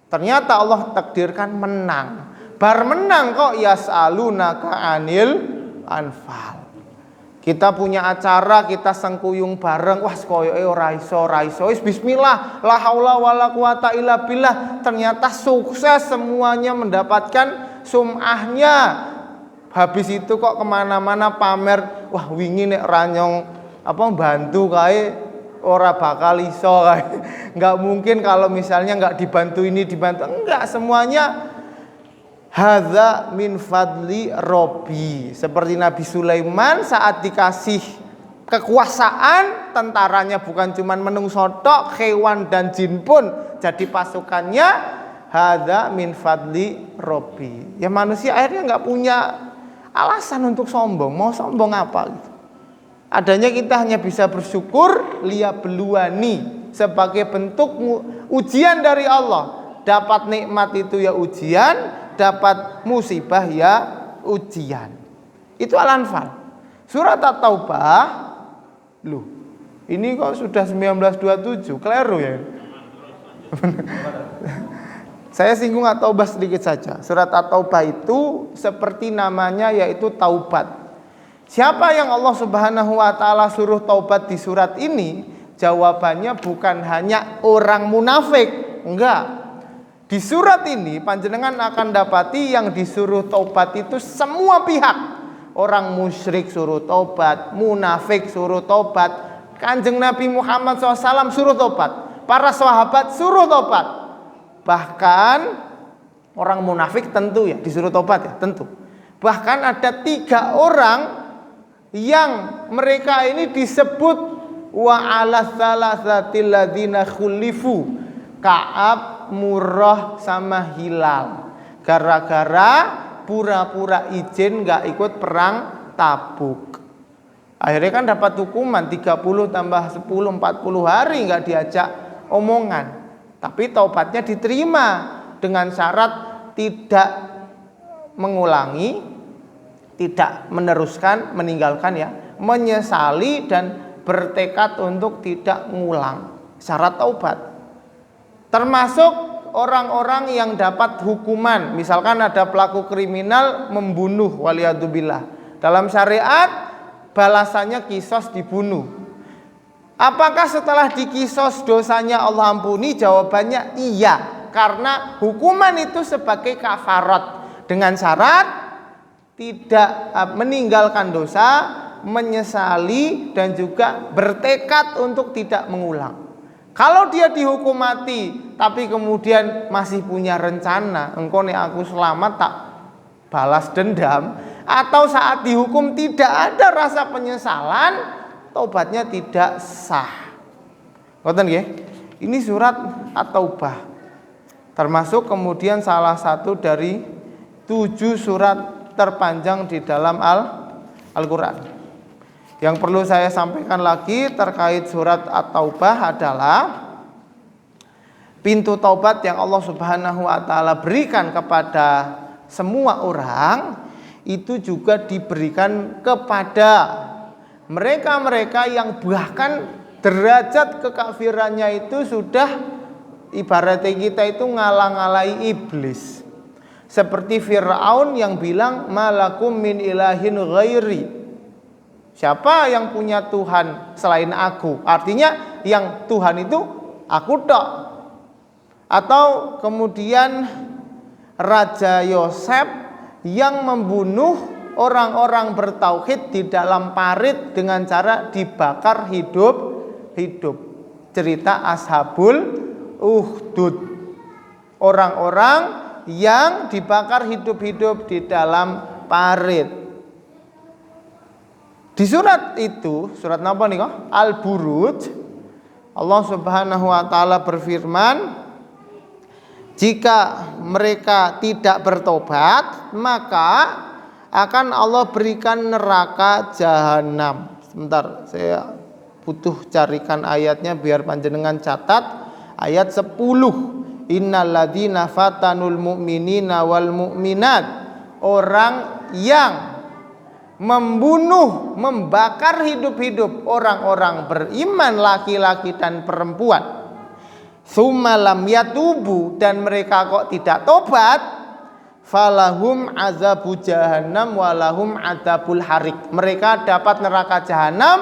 Ternyata Allah takdirkan menang. Bar menang kok yas'alunaka anil anfal. Kita punya acara, kita sengkuyung bareng, wah koyoke ora iso. Bismillah, la haula wala quwata illa billah. Ternyata sukses semuanya mendapatkan sum'ahnya. Habis itu kok kemana-mana pamer, wah wingi nek ranyong bantu kae ora bakal iso kae. Enggak mungkin kalau misalnya enggak dibantu ini dibantu. Enggak, semuanya hadza min fadli Robbi. Seperti Nabi Sulaiman saat dikasih kekuasaan, tentaranya bukan cuma menungso tok, hewan dan jin pun jadi pasukannya. Hadza min fadli Robbi. Ya manusia akhirnya nggak punya alasan untuk sombong. Mau sombong apa gitu. Adanya kita hanya bisa bersyukur liyabluwani sebagai bentuk ujian dari Allah. Dapat nikmat itu ya ujian, dapat musibah ya ujian. Itu Al-Anfal. Surat At-Taubah, loh, ini kok sudah 1927, keliru ya. Saya singgung At-Taubah sedikit saja. Surat At-Taubah itu seperti namanya yaitu taubat. Siapa yang Allah Subhanahu wa taala suruh taubat di surat ini? Jawabannya bukan hanya orang munafik, enggak. Di surat ini panjenengan akan dapati yang disuruh taubat itu semua pihak. Orang musyrik suruh taubat, munafik suruh taubat, Kanjeng Nabi Muhammad SAW suruh taubat, para sahabat suruh taubat. Bahkan orang munafik tentu ya disuruh taubat ya, tentu. Bahkan ada 3 orang yang mereka ini disebut wa ala salasatil ladzina khulifu, Ka'ab, Murrah sama Hilal, gara-gara pura-pura izin gak ikut perang Tabuk. Akhirnya kan dapat hukuman 30 tambah 10 40 hari nggak diajak omongan. Tapi taubatnya diterima dengan syarat tidak mengulangi, tidak meneruskan, meninggalkan ya, menyesali dan bertekad untuk tidak mengulang. Syarat taubat. Termasuk orang-orang yang dapat hukuman, misalkan ada pelaku kriminal membunuh, waliyadzubillah. Dalam syariat balasannya kisos, dibunuh. Apakah setelah dikisos dosanya Allah ampuni? Jawabannya iya, karena hukuman itu sebagai kafarat dengan syarat tidak meninggalkan dosa, menyesali dan juga bertekad untuk tidak mengulang. Kalau dia dihukum mati tapi kemudian masih punya rencana, engkau nih aku selamat tak balas dendam, atau saat dihukum tidak ada rasa penyesalan, taubatnya tidak sah. Ngoten nggih? Ini surat At-Taubah. Termasuk kemudian salah satu dari 7 surat terpanjang di dalam Al-Qur'an. Yang perlu saya sampaikan lagi terkait surat At-Taubah adalah pintu taubat yang Allah Subhanahu wa taala berikan kepada semua orang itu juga diberikan kepada mereka-mereka yang bahkan derajat kekafirannya itu sudah ibaratnya kita itu ngalang-alai iblis. Seperti Fir'aun yang bilang malakum min ilahin ghairi. Siapa yang punya Tuhan selain aku? Artinya yang Tuhan itu aku tok. Atau kemudian Raja Yosef yang membunuh orang-orang bertauhid di dalam parit dengan cara dibakar hidup-hidup. Cerita Ashabul Ukhdud. Orang-orang yang dibakar hidup-hidup di dalam parit. Di surat itu, surat apa nih kok? Al-Buruj, Allah Subhanahu wa taala berfirman, jika mereka tidak bertobat, maka akan Allah berikan neraka jahanam. Sebentar, saya butuh carikan ayatnya biar panjenengan catat. Ayat 10. Innalladzina fatanul mu'minina wal mu'minat. Orang yang membunuh, membakar hidup-hidup orang-orang beriman laki-laki dan perempuan, tsumma lam yatubu, dan mereka kok tidak tobat, falahum azabu jahannam walahum adzabul harik. Mereka dapat neraka jahanam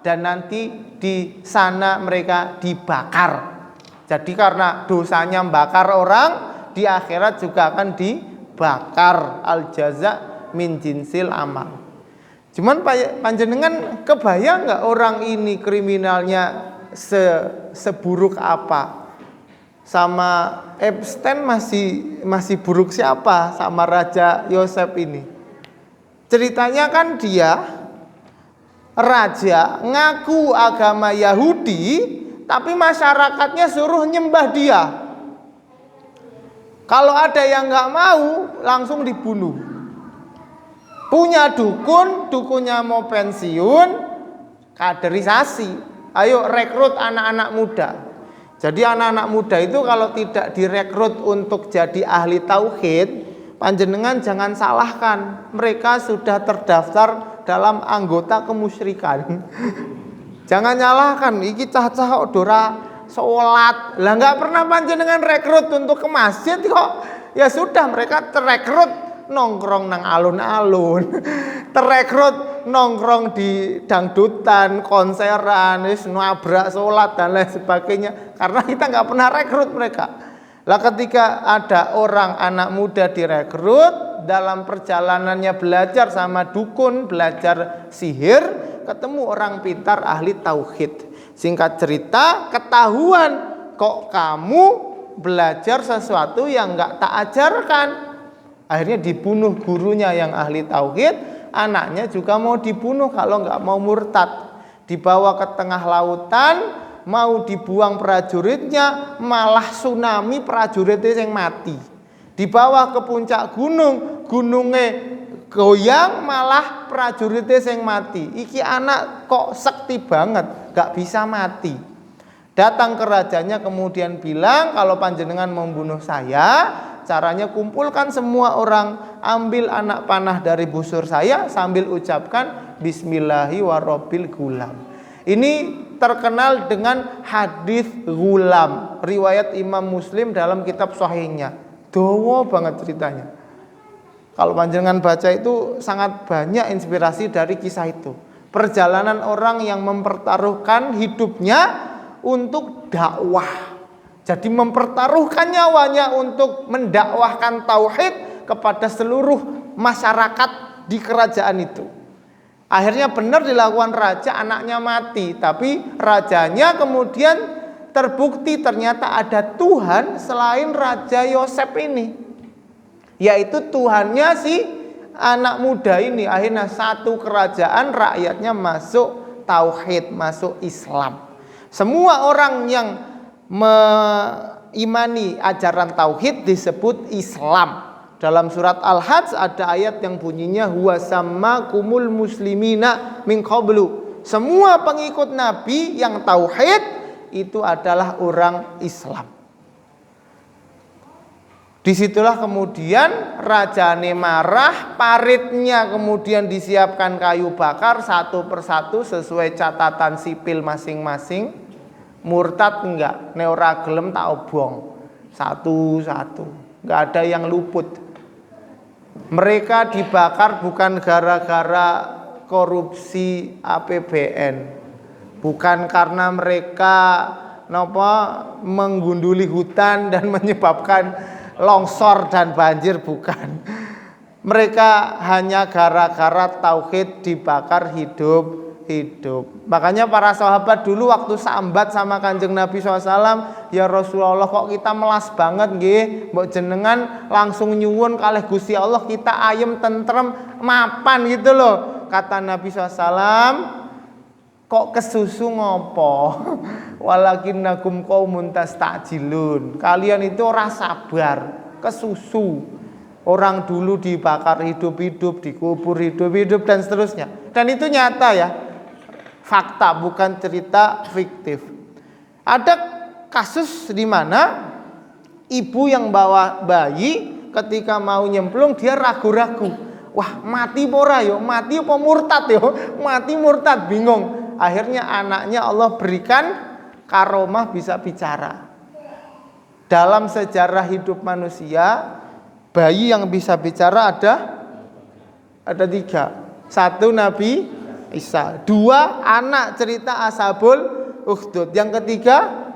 dan nanti di sana mereka dibakar. Jadi karena dosanya membakar orang, di akhirat juga akan dibakar. Al jaza min jinsil amal. Cuman panjenengan kebayang nggak orang ini kriminalnya seburuk apa? Sama Epstein masih buruk siapa sama Raja Yosef ini? Ceritanya kan dia raja ngaku agama Yahudi, tapi masyarakatnya suruh nyembah dia. Kalau ada yang nggak mau langsung dibunuh. Punya dukun, dukunnya mau pensiun, kaderisasi. Ayo rekrut anak-anak muda. Jadi anak-anak muda itu kalau tidak direkrut untuk jadi ahli tauhid, panjenengan jangan salahkan. Mereka sudah terdaftar dalam anggota kemusyrikan. Jangan nyalahkan, iki cah-cah odora sholat. Lah nggak pernah panjenengan rekrut untuk ke masjid kok. Ya sudah, mereka terekrut nongkrong nang alun-alun, terekrut nongkrong di dangdutan, konseran, nabrak sholat dan lain sebagainya. Karena kita nggak pernah rekrut mereka. Lah ketika ada orang anak muda direkrut dalam perjalanannya belajar sama dukun, belajar sihir, ketemu orang pintar ahli tauhid. Singkat cerita, ketahuan kok kamu belajar sesuatu yang nggak tak ajarkan. Akhirnya dibunuh gurunya yang ahli tauhid, anaknya juga mau dibunuh kalau nggak mau murtad. Dibawa ke tengah lautan, mau dibuang prajuritnya, malah tsunami prajuritnya yang mati. Dibawa ke puncak gunung, gunungnya goyang malah prajuritnya sing mati. Iki anak kok sekti banget, gak bisa mati. Datang ke rajanya kemudian bilang, kalau panjenengan membunuh saya, caranya kumpulkan semua orang, ambil anak panah dari busur saya sambil ucapkan Bismillahi warabbil gulam. Ini terkenal dengan hadis gulam, riwayat Imam Muslim dalam kitab sahihnya. Dawa banget ceritanya. Kalau panjenengan baca itu sangat banyak inspirasi dari kisah itu. Perjalanan orang yang mempertaruhkan hidupnya untuk dakwah. Jadi mempertaruhkan nyawanya untuk mendakwahkan tauhid kepada seluruh masyarakat di kerajaan itu. Akhirnya benar dilakukan raja, anaknya mati. Tapi rajanya kemudian terbukti ternyata ada Tuhan selain Raja Yosef ini, yaitu Tuhannya si anak muda ini. Akhirnya satu kerajaan rakyatnya masuk tauhid, masuk Islam. Semua orang yang mengimani ajaran tauhid disebut Islam. Dalam surat Al-Hajj ada ayat yang bunyinya huwasammakumul muslimina min qablu. Semua pengikut Nabi yang tauhid itu adalah orang Islam. Disitulah kemudian rajane marah, paritnya kemudian disiapkan kayu bakar satu persatu sesuai catatan sipil masing-masing. Murtad enggak, nek ora gelem tak obong satu-satu, enggak ada yang luput. Mereka dibakar bukan gara-gara korupsi APBN, bukan karena mereka menggunduli hutan dan menyebabkan longsor dan banjir, bukan. Mereka hanya gara-gara tauhid dibakar hidup. Makanya para sahabat dulu waktu sambat sama Kanjeng Nabi SAW, ya Rasulullah kok kita melas banget nggih, mbok jenengan langsung nyuwun kalih Gusti Allah kita ayem tentrem mapan gitu loh. Kata Nabi SAW, kok kesusu ngopo? Walakinnakum qaumun tastajilun. Kalian itu ora sabar, kesusu. Orang dulu dibakar hidup-hidup, dikubur hidup-hidup dan seterusnya. Dan itu nyata ya. Fakta, bukan cerita fiktif. Ada kasus di mana ibu yang bawa bayi ketika mau nyemplung dia ragu-ragu. Wah, mati pora yo, mati apa murtad yo? Mati murtad, bingung. Akhirnya anaknya Allah berikan karomah bisa bicara. Dalam sejarah hidup manusia, bayi yang bisa bicara ada 3. 1 Nabi Isa, 2 anak cerita Ashabul Ukhdud. Yang ketiga,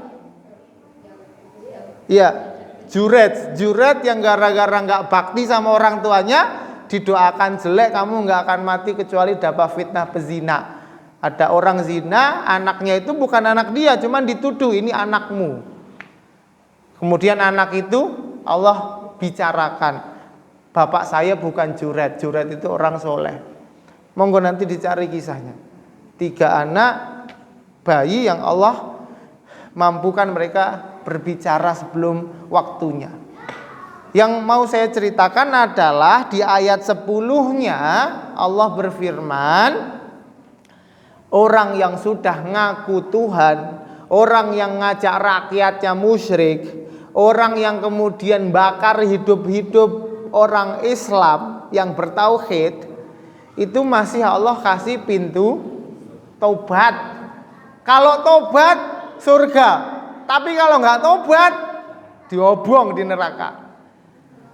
ya Juret yang gara-gara nggak bakti sama orang tuanya didoakan jelek, kamu nggak akan mati kecuali dapat fitnah pezina. Ada orang zina, anaknya itu bukan anak dia, cuman dituduh ini anakmu. Kemudian anak itu Allah bicarakan, bapak saya bukan Juret itu orang soleh. Monggo nanti dicari kisahnya. 3 anak bayi yang Allah mampukan mereka berbicara sebelum waktunya. Yang mau saya ceritakan adalah di ayat 10-nya Allah berfirman, orang yang sudah ngaku Tuhan, orang yang ngajak rakyatnya musyrik, orang yang kemudian bakar hidup-hidup orang Islam yang bertauhid, itu masih Allah kasih pintu taubat. Kalau taubat surga, tapi kalau nggak taubat diobong di neraka.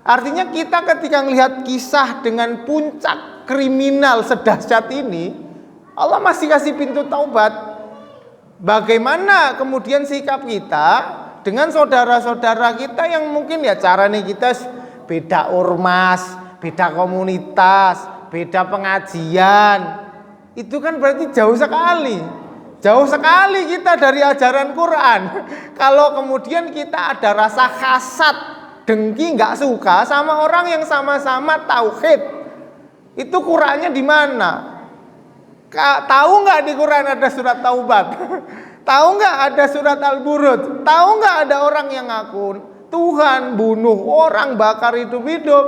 Artinya kita ketika melihat kisah dengan puncak kriminal sedahsyat ini, Allah masih kasih pintu taubat. Bagaimana kemudian sikap kita dengan saudara-saudara kita yang mungkin ya caranya kita beda ormas, beda komunitas, beda pengajian, itu kan berarti jauh sekali kita dari ajaran Quran. Kalau kemudian kita ada rasa hasad, dengki, nggak suka sama orang yang sama-sama tauhid, itu Qurannya di mana? Tahu nggak di Quran ada surat Taubat? Tahu nggak ada surat Al-Burud? Tahu nggak ada orang yang ngaku Tuhan, bunuh orang, bakar hidup-hidup,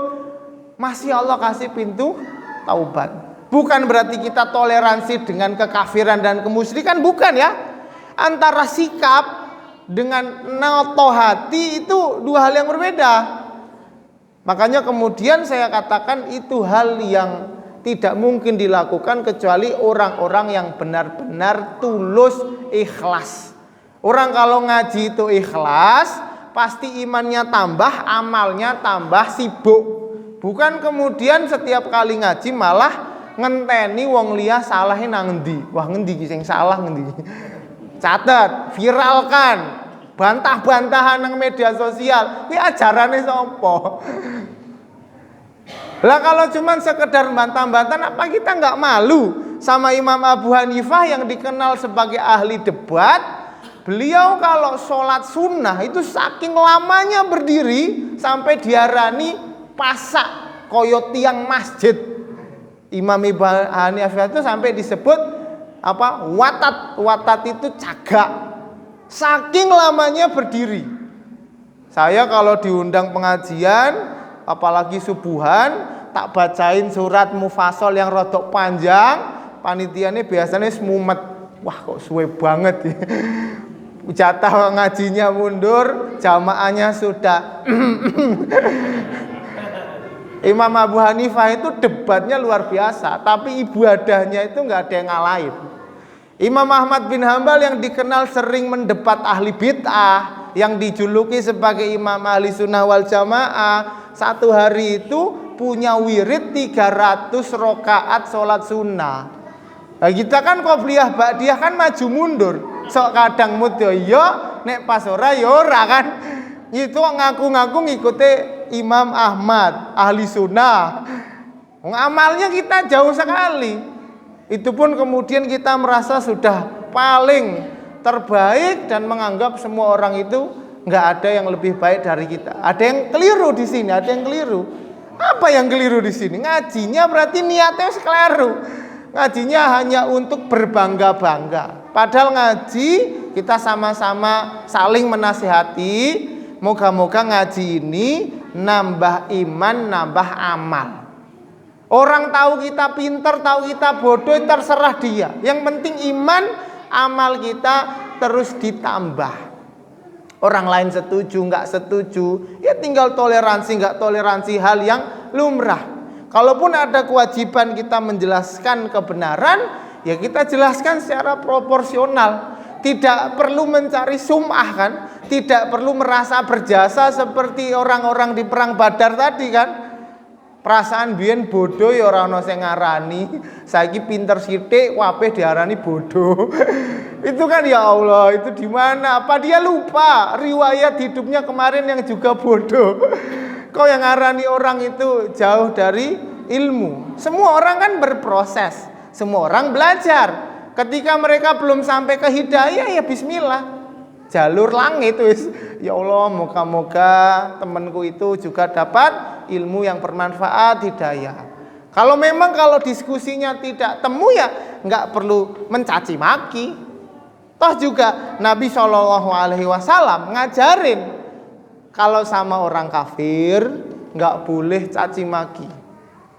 masih Allah kasih pintu taubat. Bukan berarti kita toleransi dengan kekafiran dan kemusyrikan, bukan ya. Antara sikap dengan noto hati itu dua hal yang berbeda. Makanya kemudian saya katakan itu hal yang tidak mungkin dilakukan kecuali orang-orang yang benar-benar tulus ikhlas. Orang kalau ngaji itu ikhlas, pasti imannya tambah, amalnya tambah, sibuk. Bukan kemudian setiap kali ngaji malah ngenteni wong liya salahe nang endi. Wah, ngendi ki sing salah ngendi. Catat, viralkan, bantah-bantahan nang media sosial. Kuwi ajarane sapa? Lah kalau cuman sekedar bantah-bantahan, apa kita nggak malu sama Imam Abu Hanifah yang dikenal sebagai ahli debat? Beliau kalau sholat sunnah itu saking lamanya berdiri sampai diarani pasak koyo tiang masjid. Imam Abu Hanifah itu sampai disebut apa? Watat itu cagak. Saking lamanya berdiri. Saya kalau diundang pengajian, apalagi subuhan, tak bacain surat mufassal yang rodok panjang, panitianya biasanya semumet. Wah, kok suwe banget ya. Jatah ngajinya mundur, jamaahnya sudah. Imam Abu Hanifah itu debatnya luar biasa, tapi ibadahnya itu nggak ada yang ngalahin. Imam Ahmad bin Hambal yang dikenal sering mendebat ahli bid'ah, yang dijuluki sebagai Imam ahli sunnah wal jamaah, satu hari itu punya wirid 300 rakaat sholat sunnah. Nah, kita kan qobliyah ba'diyah kan maju mundur. Sok kadang mut yo iya, nek pas ora yo ora kan. Itu ngaku-ngaku ngikuti Imam Ahmad ahli sunnah. Amalnya kita jauh sekali. Itu pun kemudian kita merasa sudah paling terbaik dan menganggap semua orang itu nggak ada yang lebih baik dari kita. Ada yang keliru di sini, ada yang keliru. Apa yang keliru di sini? Ngajinya berarti niatnya keliru. Ngajinya hanya untuk berbangga-bangga. Padahal ngaji kita sama-sama saling menasihati. Moga-moga ngaji ini nambah iman, nambah amal. Orang tahu kita pintar, tahu kita bodoh, terserah dia. Yang penting iman, amal kita terus ditambah. Orang lain setuju, nggak setuju, ya tinggal toleransi, nggak toleransi hal yang lumrah. Kalaupun ada kewajiban kita menjelaskan kebenaran, ya kita jelaskan secara proporsional. Tidak perlu mencari sum'ah kan, tidak perlu merasa berjasa seperti orang-orang di perang Badar tadi kan. Perasaan biyen bodoh ya ora ana sing ngarani, saiki pinter sithik kabeh diarani bodoh. Itu kan ya Allah, itu di mana? Apa dia lupa riwayat hidupnya kemarin yang juga bodoh? Kau yang ngarani orang itu jauh dari ilmu. Semua orang kan berproses, semua orang belajar. Ketika mereka belum sampai ke hidayah ya bismillah. Jalur langit wis. Ya Allah, moga-moga temanku itu juga dapat ilmu yang bermanfaat, hidayah. Kalau memang kalau diskusinya tidak temu ya nggak perlu mencaci maki. Toh juga Nabi SAW ngajarin kalau sama orang kafir nggak boleh caci maki.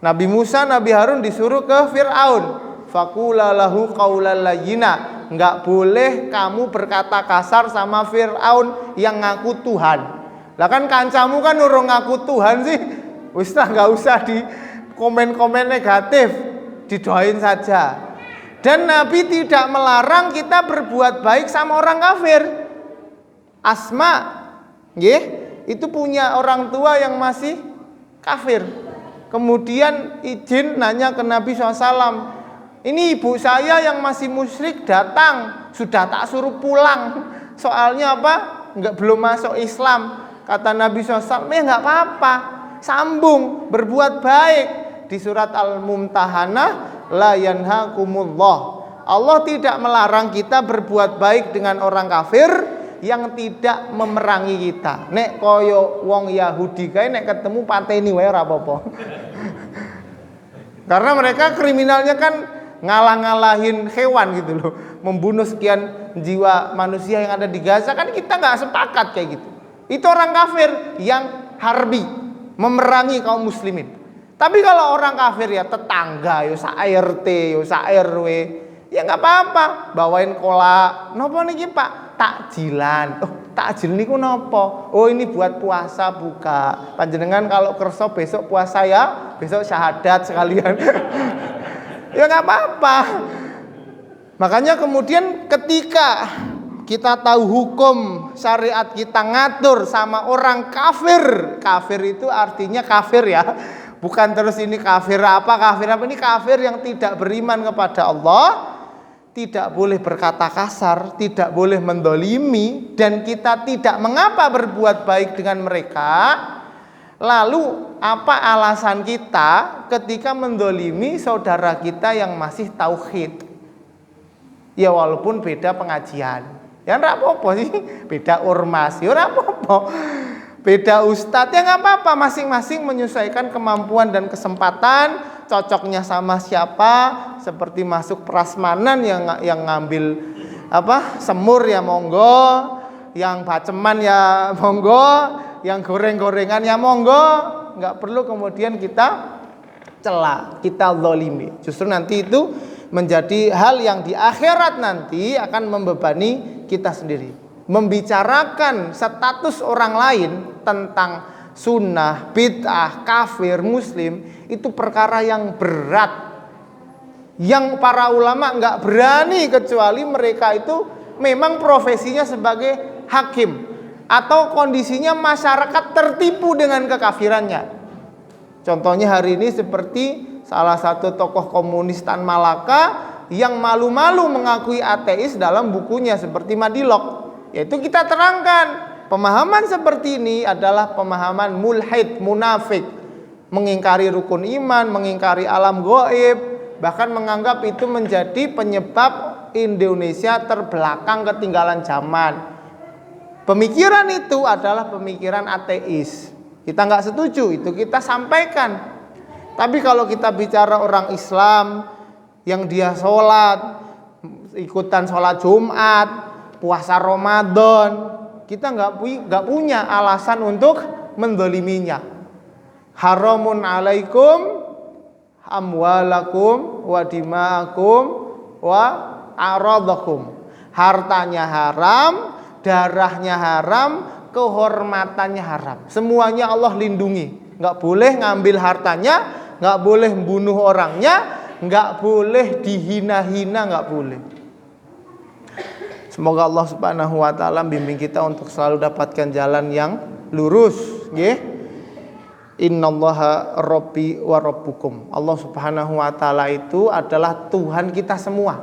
Nabi Musa, Nabi Harun disuruh ke Fir'aun. Faqula lahu qaulan layyina. Nggak boleh kamu berkata kasar sama Fir'aun yang ngaku Tuhan. Lah kan kancamu kan urung ngaku Tuhan sih. Wis lah nggak usah di komen-komen negatif, didoain saja. Dan Nabi tidak melarang kita berbuat baik sama orang kafir. Asma, nggih, itu punya orang tua yang masih kafir. Kemudian izin nanya ke Nabi SAW, ini ibu saya yang masih musyrik datang, sudah tak suruh pulang. Soalnya apa? Belum masuk Islam. Kata Nabi SAW, nggak apa-apa, sambung, berbuat baik. Di surat Al-Mumtahanah, la yanhakumullah. Allah tidak melarang kita berbuat baik dengan orang kafir yang tidak memerangi kita. Nek koyo wong Yahudi kae nek ketemu pateni wae ora apa-apa. Karena mereka kriminalnya kan ngalah-ngalahin hewan gitu loh, membunuh sekian jiwa manusia yang ada di Gaza, kan kita nggak sepakat kayak gitu. Itu orang kafir yang harbi, memerangi kaum muslimin. Tapi kalau orang kafir ya tetangga, ya sak RT, ya sak RW, ya nggak apa-apa. Bawain kolak, nopo niki Pak? Takjilan. Oh, takjil niku nopo? Oh, ini buat puasa buka. Panjenengan kalau kerso besok puasa ya, besok syahadat sekalian. Ya nggak apa-apa. Makanya kemudian ketika kita tahu hukum syariat kita ngatur sama orang kafir. Kafir itu artinya kafir ya. Bukan terus ini kafir apa. Ini kafir yang tidak beriman kepada Allah. Tidak boleh berkata kasar, tidak boleh mendolimi. Dan kita tidak mengapa berbuat baik dengan mereka. Lalu apa alasan kita ketika mendolimi saudara kita yang masih tauhid? Ya walaupun beda pengajian. Ya enggak apa-apa sih, beda ormas, ya enggak apa-apa. Beda ustadz, ya enggak apa-apa, masing-masing menyesuaikan kemampuan dan kesempatan, cocoknya sama siapa, seperti masuk prasmanan yang ngambil semur ya monggo, yang baceman ya monggo, yang goreng-gorengan ya monggo, enggak perlu kemudian kita cela, kita zalimi. Justru nanti itu menjadi hal yang di akhirat nanti akan membebani kita sendiri. Membicarakan status orang lain tentang sunnah, bid'ah, kafir, muslim, itu perkara yang berat. Yang para ulama nggak berani kecuali mereka itu memang profesinya sebagai hakim atau kondisinya masyarakat tertipu dengan kekafirannya. Contohnya hari ini seperti salah satu tokoh komunis Tan Malaka yang malu-malu mengakui ateis dalam bukunya seperti Madilog. Yaitu kita terangkan, pemahaman seperti ini adalah pemahaman mulhid, munafik, mengingkari rukun iman, mengingkari alam gaib, bahkan menganggap itu menjadi penyebab Indonesia terbelakang ketinggalan zaman. Pemikiran itu adalah pemikiran ateis. Kita nggak setuju, itu kita sampaikan. Tapi kalau kita bicara orang Islam yang dia sholat, ikutan sholat Jumat, puasa Ramadan, kita nggak punya alasan untuk mendoliminya. Haramun alaikum amwalakum wa dima'akum wa aradakum. Hartanya haram, darahnya haram, kehormatannya haram. Semuanya Allah lindungi. Nggak boleh ngambil hartanya, nggak boleh membunuh orangnya, nggak boleh dihina-hina, nggak boleh. Semoga Allah Subhanahu wa taala bimbing kita untuk selalu dapatkan jalan yang lurus, nggih. Innallaha rabbi wa rabbukum. Allah Subhanahu wa taala itu adalah Tuhan kita semua.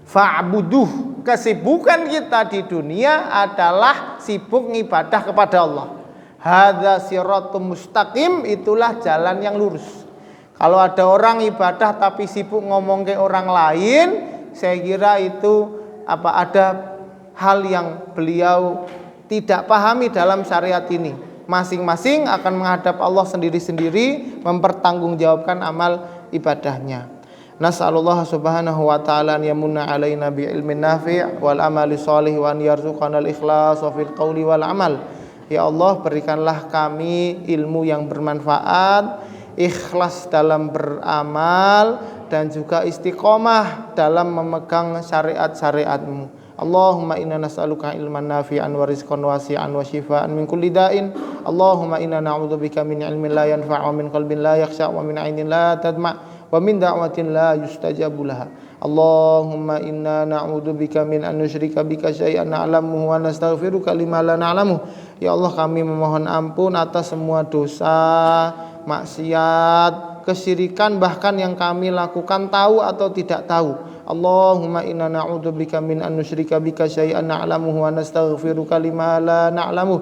Fa'buduh. Kesibukan kita di dunia adalah sibuk ngibadah kepada Allah. Hadza siratum mustaqim, itulah jalan yang lurus. Kalau ada orang ibadah tapi sibuk ngomong ke orang lain, saya kira itu ada hal yang beliau tidak pahami dalam syariat ini. Masing-masing akan menghadap Allah sendiri-sendiri, mempertanggungjawabkan amal ibadahnya. Nas'alullah subhanahu wa ta'ala an yamunna alaina bi ilmin nafi' wal amali shalih wa an yarzuqana al ikhlas wa fil qawli wal amal. Ya Allah, berikanlah kami ilmu yang bermanfaat, ikhlas dalam beramal, dan juga istiqomah dalam memegang syariat-syariat-Mu. Allahumma inna nas'aluka ilman nafi'an wa rizqan wasi'an wa shifaan min kulli da'in. Allahumma inna na'udzubika min ilmin la yanfa' wa min qalbin la yakhsha' wa min 'ainin la tadma' wa min da'watin la yustajabu laha. Allahumma inna na'udzubika min an nusyrika bika syai'an na'lamuhu wa nastaghfiruka lima la na'lamuh. Ya Allah, kami memohon ampun atas semua dosa, maksiat, kesyirikan bahkan yang kami lakukan tahu atau tidak tahu. Allahumma inna na'udzubika min an nusyrika bika syai'an na'lamuhu wa nastaghfiruka lima la na'lamuh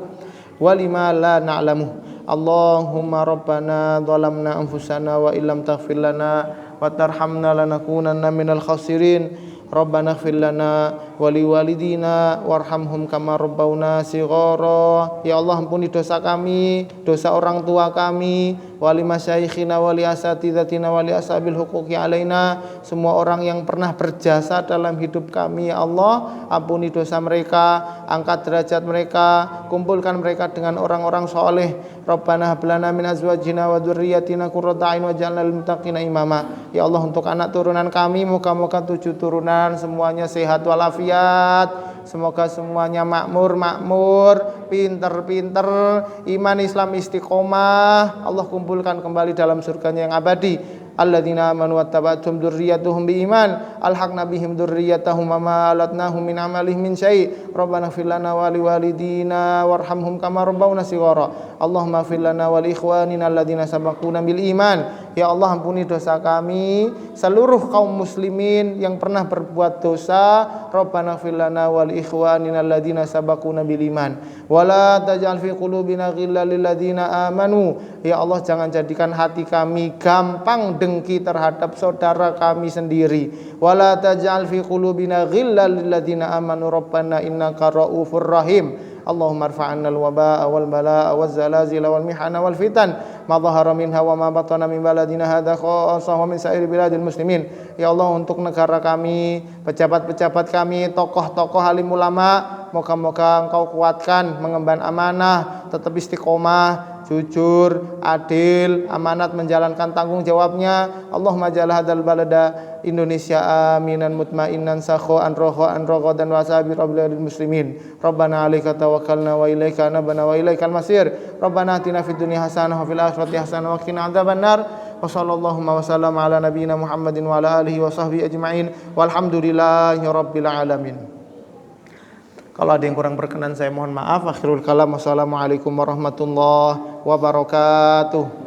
wa lima la na'lamuh. Allahumma rabbana zalamna anfusana wa illam taghfir lana wa tarhamna lanakunanna minal khasirin. Rabbana ighfir lana wali walidina warhamhum kama rabbawna shighara. Ya Allah, ampuni dosa kami, dosa orang tua kami, wali masyayikhina wali asatidatina wali ashabil huquqi alaina, semua orang yang pernah berjasa dalam hidup kami. Ya Allah, ampuni dosa mereka, angkat derajat mereka, kumpulkan mereka dengan orang-orang soleh. Rabbana hab lana min azwajina wa dzurriyyatina qurrata a'yun waj'alna lil muttaqina imama. Ya Allah, untuk anak turunan kami, moga-moga 7 turunan semuanya sehat walafiat, semoga semuanya makmur, pinter, iman Islam istiqomah. Allah kumpulkan kembali dalam surganya yang abadi. Alladzina amanu wattaba'tuhum dzurriyyatuhum biiman alhaqna bihim dzurriyyatahum wama alatnahum min amalihim min syai'. Rabbana ighfir lana wa liwalidina warhamhum kama rabbawna shighara. Allahumma ighfir lana wa li ikhwanina alladzina sabaquna bil iman. Ya Allah, ampuni dosa kami, seluruh kaum muslimin yang pernah berbuat dosa. Rabbana ighfir lana wa li ikhwanina alladzina sabaquna bil iman wa la taj'al fi qulubina ghillan lil ladzina amanu. Ya Allah, jangan jadikan hati kami gampang dengki terhadap saudara kami sendiri. Wala taj'al fi qulubina ghillal lil ladzina amanu rabbana innaka raufur rahim. Allahumma arfa'anna al-waba'a wal bala'a waz zalazila wal mihana wal fitan ma dhahara minha wa ma batana min baladina hadza khassah wa min sa'iri biladil muslimin. Ya Allah, untuk negara kami, pejabat-pejabat kami, tokoh-tokoh alim ulama, moga-moga Engkau kuatkan mengemban amanah, tetap istiqomah, jujur, adil, amanat menjalankan tanggung jawabnya. Allahumma ja'al hadzal balada Indonesia aminan mutmainnan sakhaan raghadan wa sabir rabbil muslimin. Rabbana 'alaika tawakkalna wa ilaika anabna wa ilaikal masir. Rabbana atina fid dunya hasanah wa fil akhirati hasanah wa qina adzabannar. Wa sallallahu wa sallama ala nabiyyina Muhammadin wa ala alihi wa sahbihi ajma'in. Walhamdulillahi rabbil alamin. Kalau ada yang kurang berkenan saya mohon maaf. Akhirul kalam. Wassalamualaikum warahmatullahi wabarakatuh.